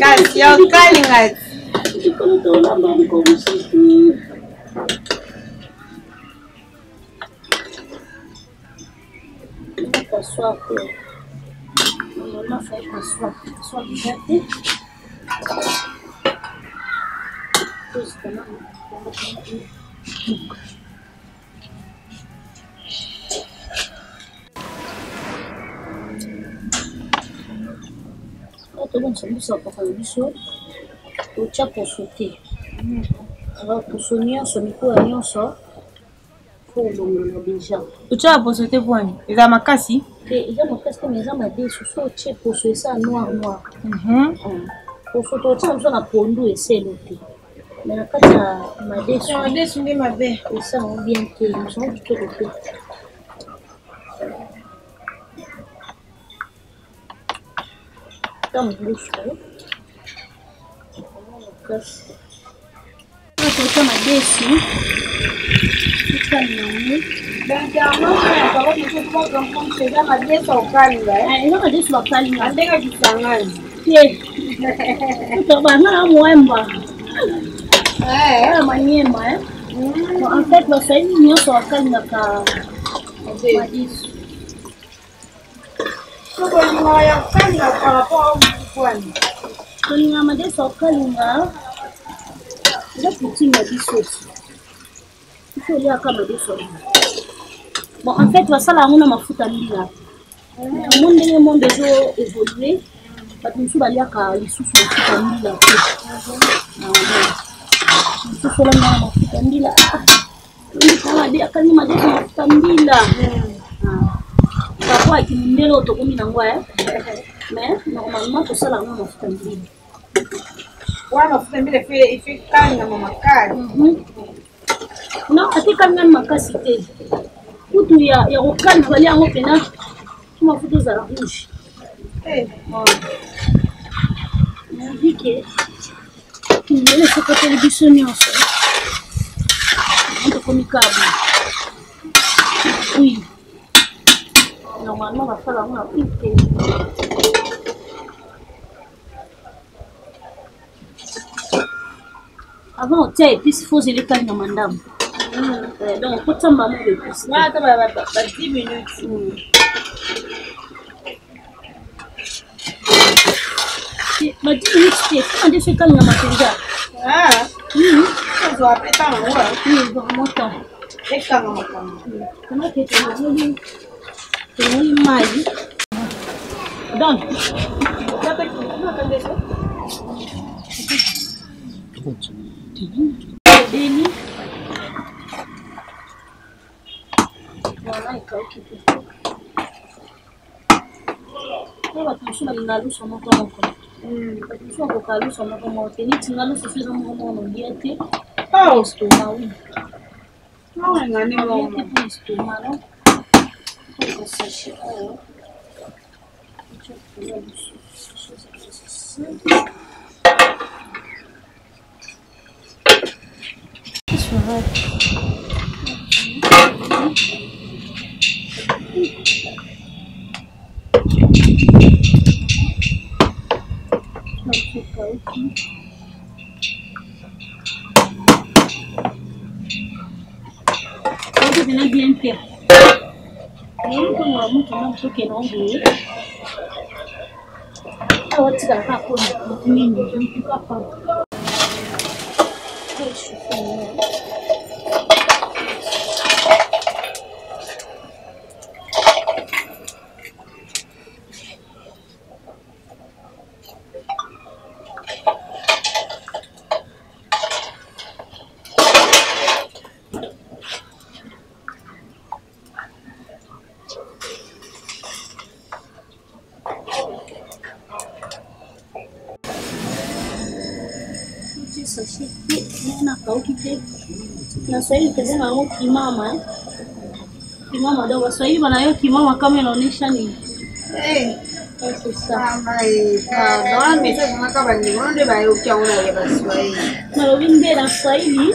Kasi ya kalinga. Bikolo to la mama ko musiki. Passoir. Maman fait passoir. Passoir gâté. Bon, ça nous pour faire du saut. Au tcha pour sauter. Alors, pour sonner, son micro à lyon ça. Faut le déjà. Au tcha pour sauter pour un. Les amakasi. Et ils ont presque mes amis des sous au tcha pour sauter ça noir. Pour sauter au tcha, on a pondu et c'est l'autre. Mais la carte m'a déçu. On déçu ma belle. Et ça, on vient que nous sommes tout le temps. Comme le chou. Quand m'a déçu. En fait, la famille n'y a pas bon, en fait, ça là, on a ma foot à l'île. Le monde déjà évolué. Parce que nous sommes allés à l'issue de la foot à l'île. Nous sommes allés à la foot à l'île. Nous sommes allés à la foot à l'île. Parfois, il y a des gens mais normalement, tout ça là, on a foot à l'île. Ouais, ma foot à l'île fait calme dans ma carte. Non, ati quand même ma casité. Tout il y a aucun volet en opéra. Tu m'as foutu à la rouge. On dit que tu me laisses côté le bissonnier. On te commis câble. Oui. Normalement, on va faire la main à piquer. Avant, tu sais, puis il faut les cannes dans madame. Donc, on peut t'en maman de plus. Ouais, attends, 10 minutes. Ma 10 minutes, c'est quand on fait canne dans ma déjà. Ah, ça doit appeler ta maman. Oui, vraiment temps. Et canne dans ma maman. Comment tu es? Tu es mal. Donc, tu as fait comment tu as fait ça? Deli. Voilà, il faut occuper. On va toucher la lingalo sur mon corps encore. Toucher au calou sur mon corps. Tenir tingalo sur ce moment on dit que pas au stomac oui. Non, on a né au stomac non. On va chercher. Bien fait. Et comme on monte un peu que non veut. Ah ouais, tu vas pas pour nous, je ne peux pas prendre. Na Swahili tazama au kimama. Kimama ndio Waswahili wanayo kimama kama inaonyesha nini? Sasa ndio nimesema kama bali ndio bayo ukiona ya Waswahili. Na wimbe la Swahili.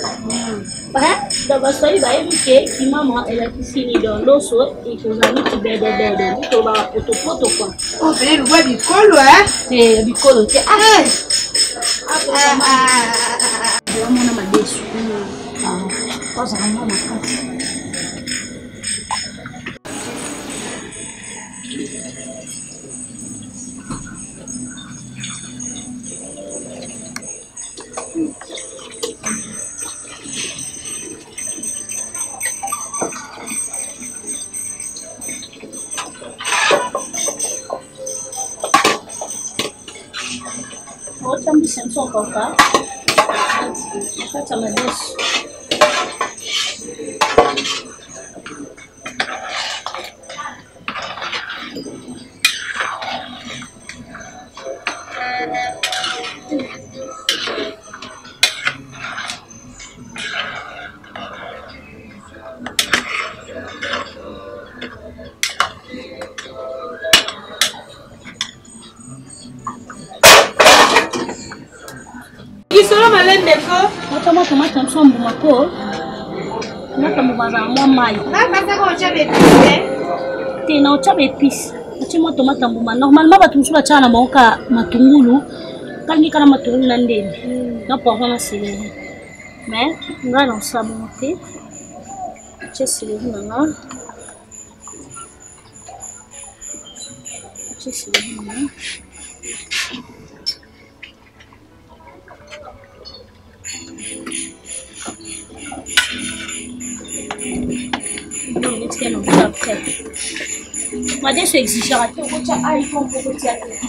Ndio Waswahili bayo ke kimama ela kisini dondoso ikuzani kibedede. Ndio ba foto kwa. Oh, vile lugha bikolo bikolo te. Mwana madesu. Kwanza kama makati. Outra missão só colocar. Kata madesu. Solo malende ko. Tomate msombo mako. Tomate mbaza mwa mai. Na kasa ko cha bepise. Tena ocha bepise. Achimo tomate mbuma. Normalement batu musula chana maoka matungulu. Kangi kana matungulu na ndende. Na poivron na céleri. Mais ngana osamonte. Che céleri nanga. Che céleri nanga. Mas deixa eu exigir aqui, eu vou te aí com um pouco de aqui.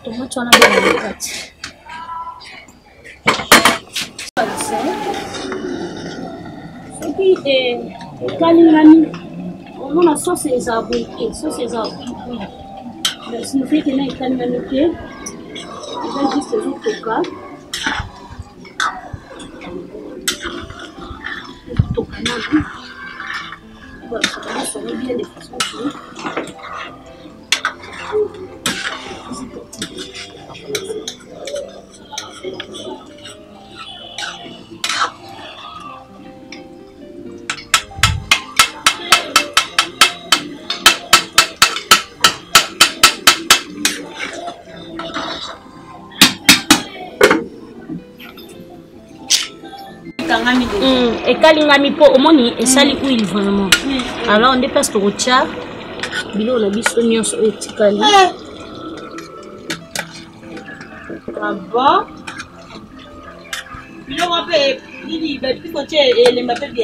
Tomate na banana. soki ekalingami omona sauce eza boye te sauce eza signifie ke na ekalingami te eza juste ezotoka nanu voilà ça va bien de façon que ekalingami mpo omoni esali kuili vraiment alors nde place tokotya biloko na biso nyonso oyo etikali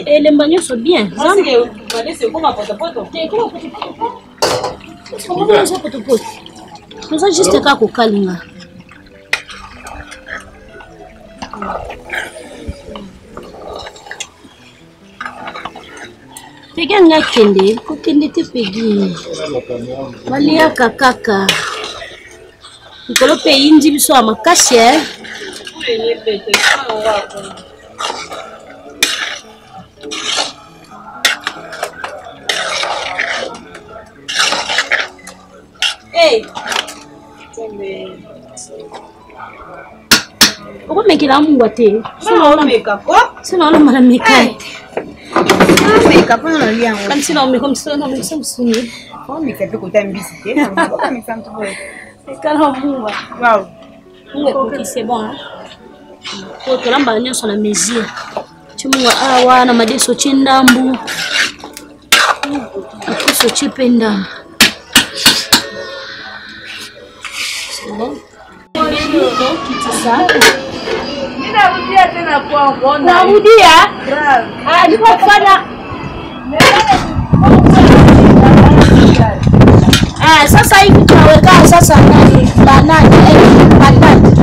elemba nyonso bien potopoto toza juste kaka kokalinga pegi anga kende kokende te pegi baliaka kaka likolo mpe eyindi biso ya makasi okomekela mungwa te sina olomala meka te kanisi na omeka misa mosuni ekala mungwa mungwa ekoki c'est bon po tolambala nyonso na mesure ti mungwa awa na madeso ti ndambu apuso ti mpe ndambu c'est bon narudia nikofanya sasa hivi tunaweka sasa banana patati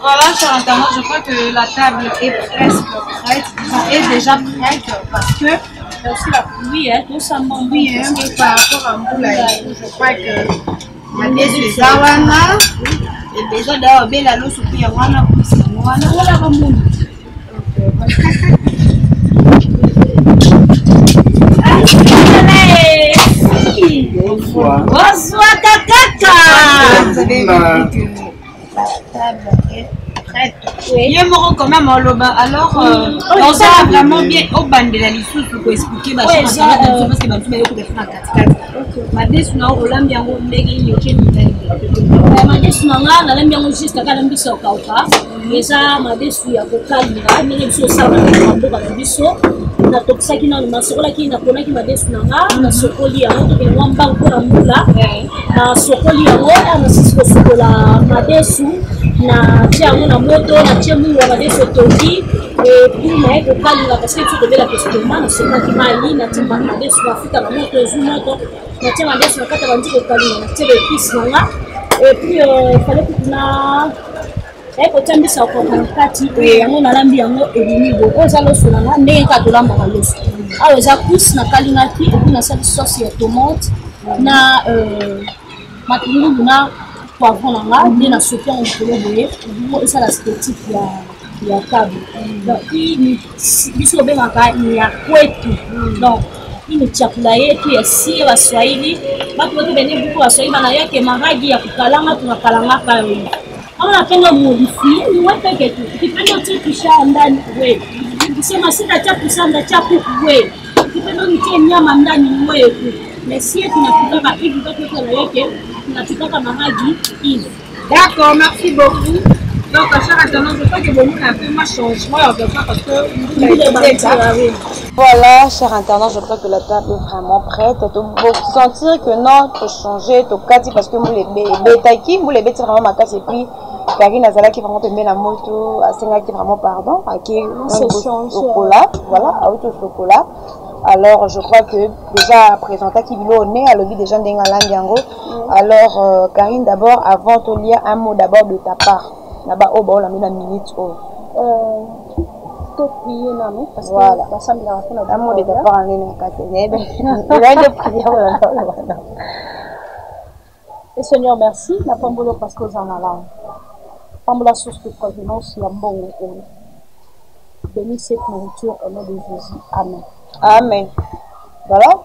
Voilà, chers internautes, je crois que la table est presque prête, est déjà prête parce que aussi la pluie, tout ça m'ennuie par rapport à Mboula. Je crois que ma décision est Zawana et déjà d'ailleurs Bella l'eau sur Piawana pour Sawana. Voilà comme bonsoir Kakaka. Vous avez vu que la table est prête. Il y a quand même en loba. Alors, on a vraiment bien au bande de la liste pour expliquer parce que je vais vous faire ma desuna olambi yango ndenge yoke mitali ma desuna nga na lambi yango juste kaka lambi so kauka eza ma desu ya kokalinga ndenge biso sala na mboka na biso na tokisaki na masokola ki na ponaki ma desuna nga na sokoli yango to ngamba ko na mbula na sokoli yango na sisiko sokola ma desu na tiango na moto na tiemu wa ma desu toki et puis mais kokalinga parce que tu devais la question na sekaki mali na timba ma desu afika na moto ezumoto na tia mandesi nakata bandi kokalinga na tia épice nanga et puis il fallait que na ekotambisa okokana kati yango nalambi yango elimi bo oza loso nanga ndenge kaka tolambaka loso awa eza pousse nakalingaki epuis nasali sauce ya tomate na matungulu na poivron nanga nde na soki yango likolo boye po esala esthétique ya table. Donc biso obengaka ni ya kwetu. Donc ini chakula yetu ya sie Waswahili. Watu wote benye buku Waswahili banayake maragi ya kukalanga tunakalangaka hivi. Kama unapenda modifie ni wewe peke tu. Ukipenda utie kisha ndani wewe. Ukisema sita cha kusanda cha kuku wewe. Ukipenda utie nyama ndani wewe tu. Mais si tunapika hivi kwa kile yake tunapika maragi hivi. D'accord, merci beaucoup. Donc, à chaque attendant, je crois que bon, on a fait un changement parce que voilà, chers internautes, je crois que la table est vraiment prête. Vous sentir que non, tu changer, tu kati parce que vous les bétaki, vous les bétaki vraiment ma casse et puis Karine Azala qui vraiment te met la moto, Asenga qui vraiment pardon, qui chocolat, voilà, à autre chocolat. Alors, je crois que déjà présenté qui vient au nez, à l'objet déjà d'Engalandiango. Alors, Karine, d'abord, avant de lire un mot d'abord de ta part. Là-bas, oh, on a mis la minute. Parce voilà. Que un mot de ta part en ligne. Et Seigneur, merci. La Pambolo parce que vous en allez. Pambola source de provenance, la bonne. Bénis cette nourriture au nom de Jésus. Amen. Amen. Voilà,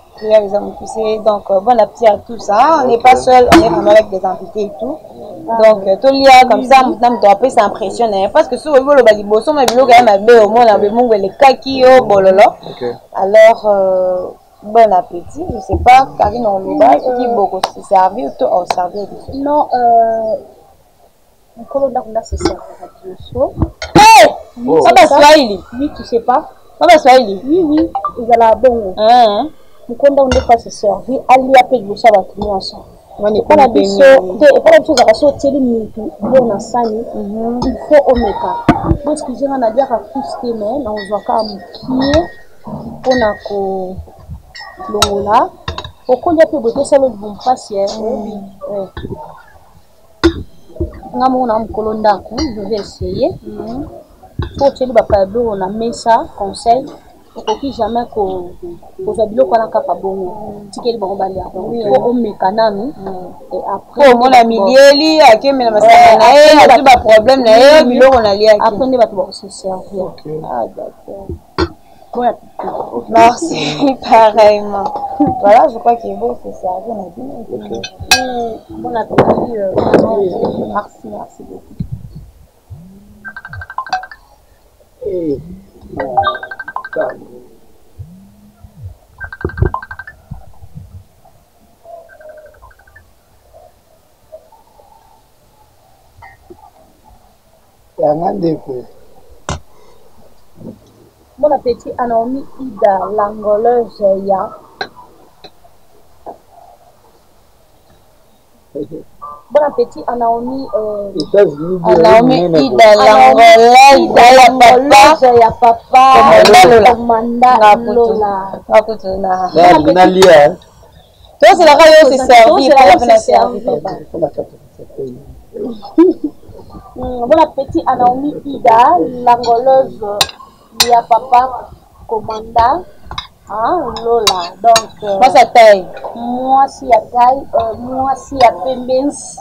donc bon appétit à tous. Hein? On n'est pas seul, on est vraiment avec des invités et tout. Donc tout le monde comme ça, maintenant tu après ça impressionne parce que sur le baliboso, mais le gars m'a dit au moins le monde les kaki au bololo. Alors bon appétit. Je sais pas, Karine on le va qui beaucoup se servir ou tout en servir. Non, mon colonel c'est ça. Oh, ça va Swahili. Oui, tu sais pas. Ça va Swahili. Oui, ils ont la bonne. Mukunda unde pas se servir ali appelle le sabat nyonso wani kona biso te epala biso za kaso teli mutu bona sani il faut omeka parce que j'ai na dia ka kuste mais na ozwaka mukie pona ko longola okonja pe bote salo bumpasi ngamo na mukolo ndako je vais essayer faut teli ba pablo na mesa conseil okoki jamais kozwa biloko wana kaka bongo tikeli bango balia po omeka nanu et après omona milieli akemela masaka na ye ati baproblème na ye biloko naliaki après nde bato bakose servir. Ah d'accord. Bon, merci pareillement. Voilà, je crois qu'il est beau se servir. Bon appétit. Merci beaucoup. Bon appétit à Naomi Ida, l'angoleuse ya. Bon appétit à Naomi Ida, l'angolaise ya papa. Commanda Lola. Toi, c'est la radio, c'est servi. Bon appétit à Naomi Ida, l'angoleuse ya papa Commanda Lola. Donc, moi, ça taille. Moi, si à taille, moi, si à pembens.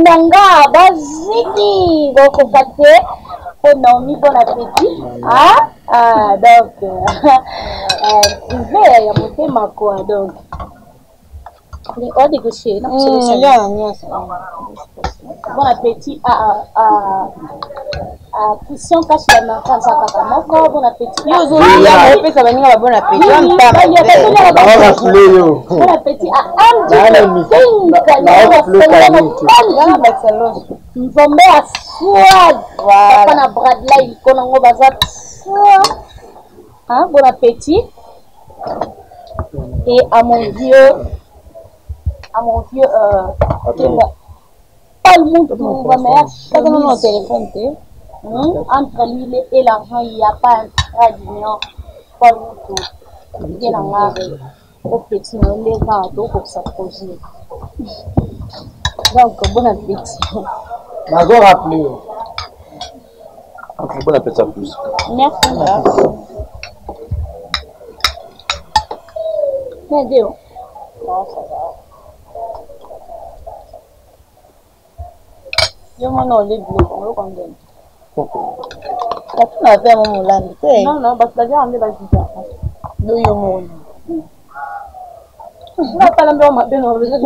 Nanga, baziki. Donc, pour Naomi, bon appétit. Donc, il y a monté ma quoi. Donc, on est négocié. Bon appétit à Christian Kachana Kanzaka. Bon appétit. Bon appétit à Andy. Nzombe à swag. Papa na Bradley il konango bazat. Bon appétit. Et à mon vieux pas le monde va mettre au téléphone entre l'huile et l'argent il n'y a pas un tradition pas le monde il y a au petit les gens pour s'approcher donc bon appétit d'accord rappelé bon appétit plus merci mais Dieu non ça va Yo mon on les bleus, on le condamne. Ça tout n'a fait mon lambi. Non, parce que la vie on est basé là. Yo yo mon. On n'a pas l'ambi on m'a bien on veut dire.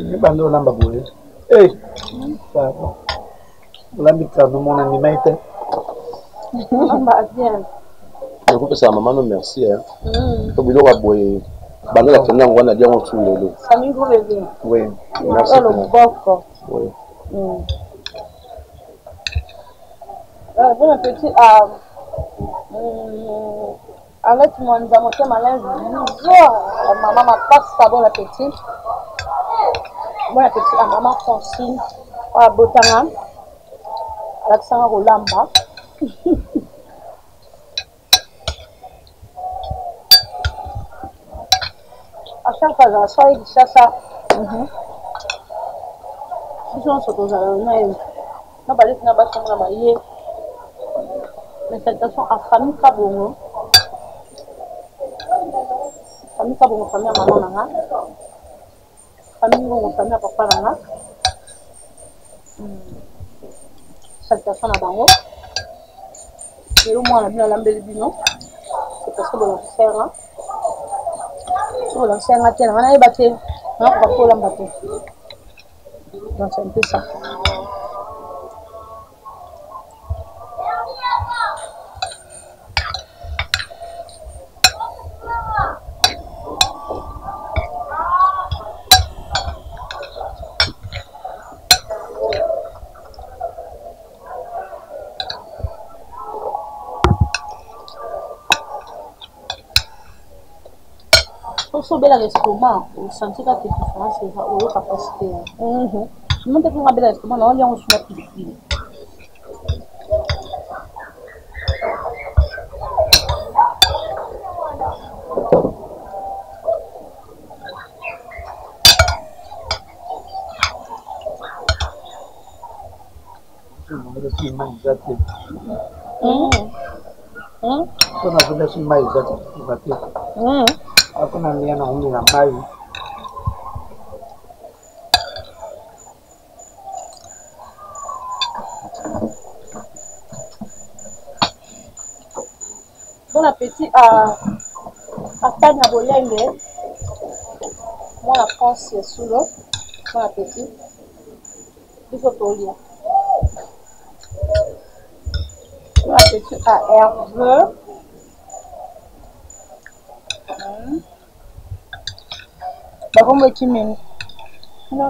Ni bando lamba boye. Eh. Pardon. Lambi ka no mon ami maite. Lamba bien. Je vous ça maman non merci hein. Ko bilo wa boye. Bando la tena ngwana dia on lelo. Sami go bébé. Oui. Merci. Oui. Bon appétit avec mon zamoté malin. Maman m'a passe bon appétit. Bon appétit à maman Francine. À Botanga. Alexandre Rolamba. À chaque fois, je suis allée chercher ça. Si on se pose à l'honneur, on va aller dans la chambre à marier. Mais salutations à famille Kabongo. Famille Kabongo, famille à maman Nana. Famille Bongo, famille à papa Nana. Salutations à Bango. Et au moins, on a bien l'ambé bino. C'est parce que bon, on fait un. On a fait un matin, on a battu. On a pas l'embattu. Donc c'est un peu ça. Pour bel restaurant, vous sentez la différence au capacité. Je monte pour un bel restaurant, on y a un soumet plus. Hakuna nia na umri na mai. Bon appétit à Tania Bolenge. Moi la France c'est sous l'eau. Bon appétit. Il faut tolia. Bon appétit à Hervé.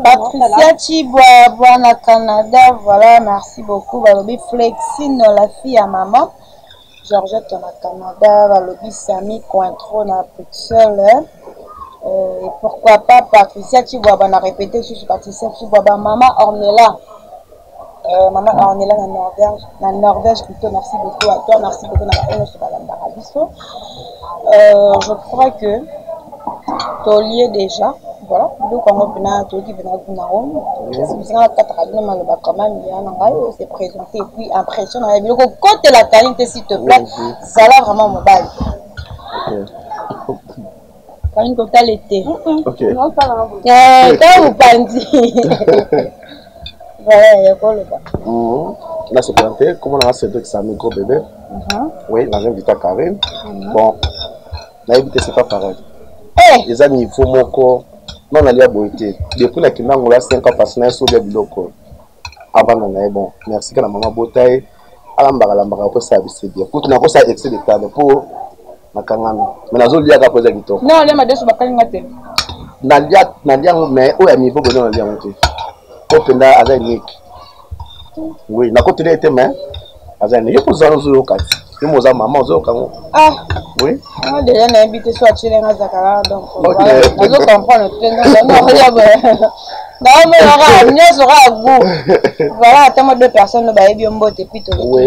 Patricia Chibois na Canada, voilà, merci beaucoup. Balobi Flexine, la fille à maman. Georgette na Canada, Balobi Sami Cointreau na Pixel. Et pourquoi pas Patricia Chibois, on a répété sur Patricia Chibois, maman Ornella. Maman Ornella na Norvège plutôt, merci beaucoup à toi, merci beaucoup je crois que Tolier déjà, voilà, donc on a Tolier qui vient de Naron, c'est présenté et puis impressionne, côté la qualité s'il te plaît, ça l'a vraiment mobile. Quand une totalité. Ok. Non, pas là. Quand vous pensez. Voilà, il y a quoi le bas. Là, c'est planté. Comment on a fait que c'est un micro bébé? Oui, on a invité à Karine. Bon, on a évité, c'est pas pareil. Les amis, il faut mon corps. Non, on a lié à beauté. Depuis la Kina, on a 5 ans passé dans le bloc. Avant, on a bon. Merci que la maman beauté. Alambara, après ça, c'est bien. Pour que nous ça excès de temps pour Nakangami. Mais nous avons lié à poser du temps. Non, on a des choses à faire. Nalia, mais où est niveau de Nalia? Open as a nick. Oui, na côté de tes mains. As un nick, vous en avez quatre. Tu m'as maman, vous avez. Ah, oui. On a déjà invité sur Chile à Zakara, donc. Voilà, nous comprenons le train. Non, mais on sera à goût. Voilà, tellement de personnes ne baillent bien botte et puis tout. Oui,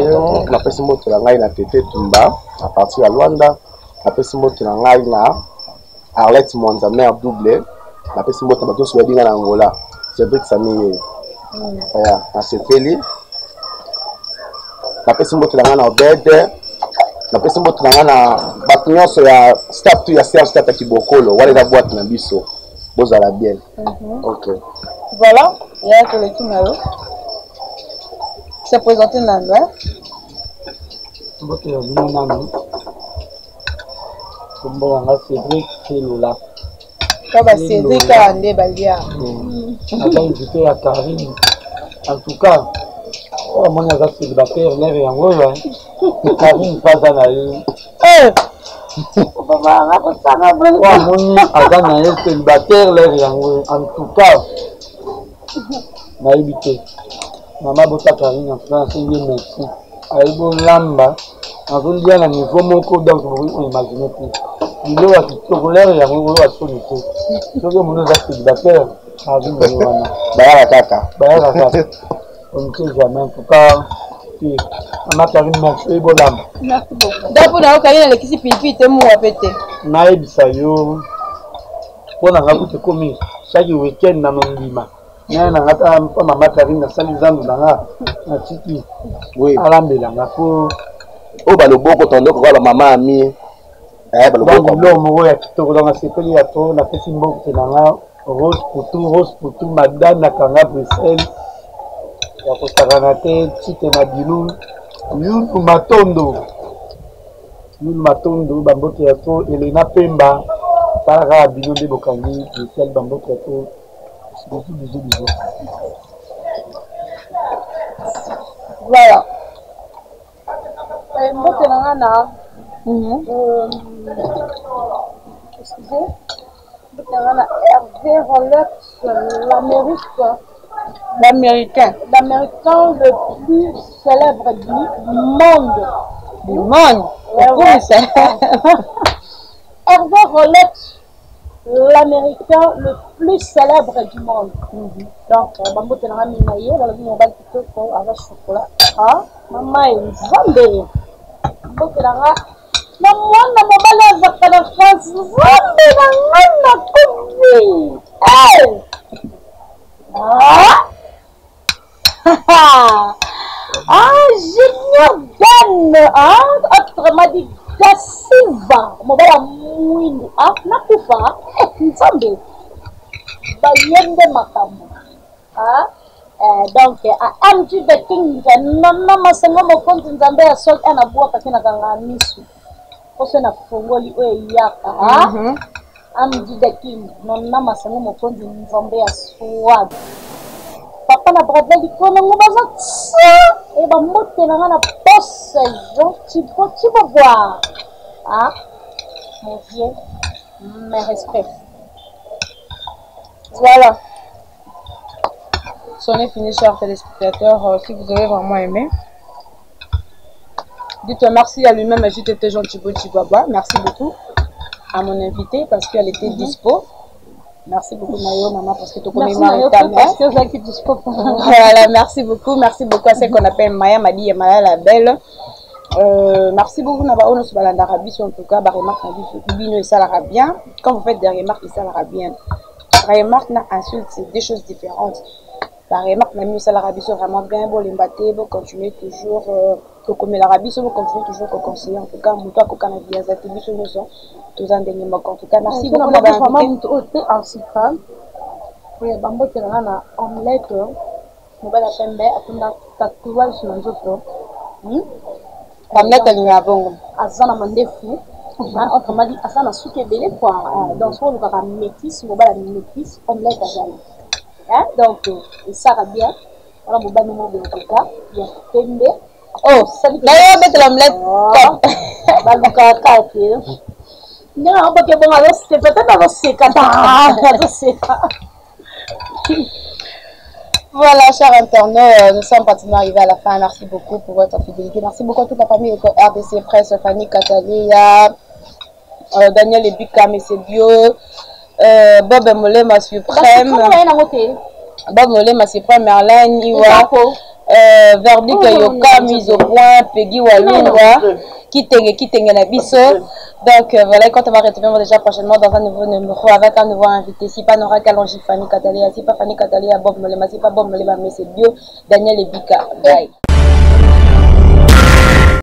la personne moto la ngaï na tete Tumba, à partir à Luanda. La personne moto la ngaï na Arlette Monza mère doublé. La personne moto la sur la Angola. C'est vrai que ça m'est à ce félix. La personne qui est dans le bed, napesi mbote na nga na bato nyonso ya staff tu ya Serge Tata Kibokolo wana eza boîte na biso bozala bien. Ok. Voilà, il y a que le tout malo. C'est présenté dans le mbote ya bino nani kombo wanga Cédric Kelola kaba Cédric Ande Balia ata invité ya Karine. En tout cas moni aza célibataire lere yango oyo Karine paza na ye moni aza na ye célibataire lere yango. En tout cas nayebi te mama bota Karine en tout cas nasengi merci ayebi olamba nazolia na niveau moko donc oimagine te bilo ya kitoko lere yango oyo asoni te soki omonde oza célibataire azimeli wana bayaka kaka on ne sait jamais. En tout cas, on a Karine merci bolamba. Merci beaucoup. D'après na Karine le kisi pipi te mu apete. Na ebisa yo. Pona ngakuti komi chaque week-end na ndima. Na ngata mpa mama Karine na sali zandu na tiki. Oui. Alambela ngako. O baloboko tondo ko ba mama ami. Baloboko. Lo mo ya kitoko na sepeli ya to na pesi mboko na nga rose pour madame na kanga Bruxelles. Ya kosakana te chite na bilu yulu matondo bambote ya to Elena Pemba salaka bilu nde bokangi spécial bambote ya to bisous. Voilà. Mbote na ngana excusez mbote na ngana Hervé Rolex l'américain le plus célèbre du monde. Hervé Rolex, l'américain le plus célèbre du monde. Donc, bambo tenanga minaye, dans le mobile plutôt avec chocolat. Ah, maman est zambé. Bambo tenanga, na mwana mobile avec la France, zambé na ngana kubi. Hey! Junior Dan, autrement dit Gassiva, mobile mwindu, nakufa, nzambe, bayende makambo, donc, MG the King, nana masengo mokonzi nzambe ya sol, anabuwa kakena kanga misu, kose na fungoli oe yaka, MG the King, nana masengo mokonzi nzambe ya swag. Papa na brother likolo ngobaza et ba moté na poste gentil tu vas voir mon vieux mes respects. Voilà, c'en est fini, chers téléspectateurs. Si vous avez vraiment aimé, dites merci à lui-même. J'étais gentil Baba. Merci beaucoup à mon invité parce qu'elle était dispo. Merci beaucoup Mayo, maman, parce que tu connais Mayo. Voilà, merci beaucoup à celle qu'on appelle Maya Madi et Maya la Belle. Merci beaucoup Nabaono Subalandarabi, en tout cas, remarque Bino et Salarabien. Quand vous faites des remarques, et Salarabien, remarque n'a insulte, c'est deux choses différentes. La remarque n'a mis Salarabi, c'est vraiment bien, bon, l'embaté, bon, continuer toujours, comme l'Arabie, bon, continuer toujours, comme conseiller, en tout cas, mon toit, comme bien, ça, tout ça, nous sommes tous en dernier mot, en tout cas, merci beaucoup. On a vraiment en sucre. Oui, bambo, tu as un omelette, on va la pembe, on a tatouage sur nos autres. Omelette, elle y a bon. Azana mandefu. Autrement dit, Azana souke belé, quoi. Dans ce rôle, on va métis, on va la métis, omelette, Azana. Donc, ça va bien. Voilà, mon bon numéro de coca. Il y a pembe. Oh, ça veut dire mettre l'omelette. Non, parce que bon, alors c'est peut-être dans ce cas. Voilà, chers internautes, nous sommes pratiquement arrivés à la fin. Merci beaucoup pour votre fidélité. Merci beaucoup à toute la famille RDC Presse, Fanny Katalia, Daniel Ebika, Messé Bio, Bob Molema Suprême, Bob Molema Suprême, Merlin, Iwa, Verdict Yoka, mise au point, Peggy Walunwa, Kitenge Nabiso. Donc voilà, quand on va retrouver déjà prochainement dans un nouveau numéro avec un nouveau invité. Si pas Nora Kalonji, Fanny Katalia, si pas Fanny Katalia, Bob Molema, si pas Bob Molema, Messé Bio, Daniel Ebika. Bye.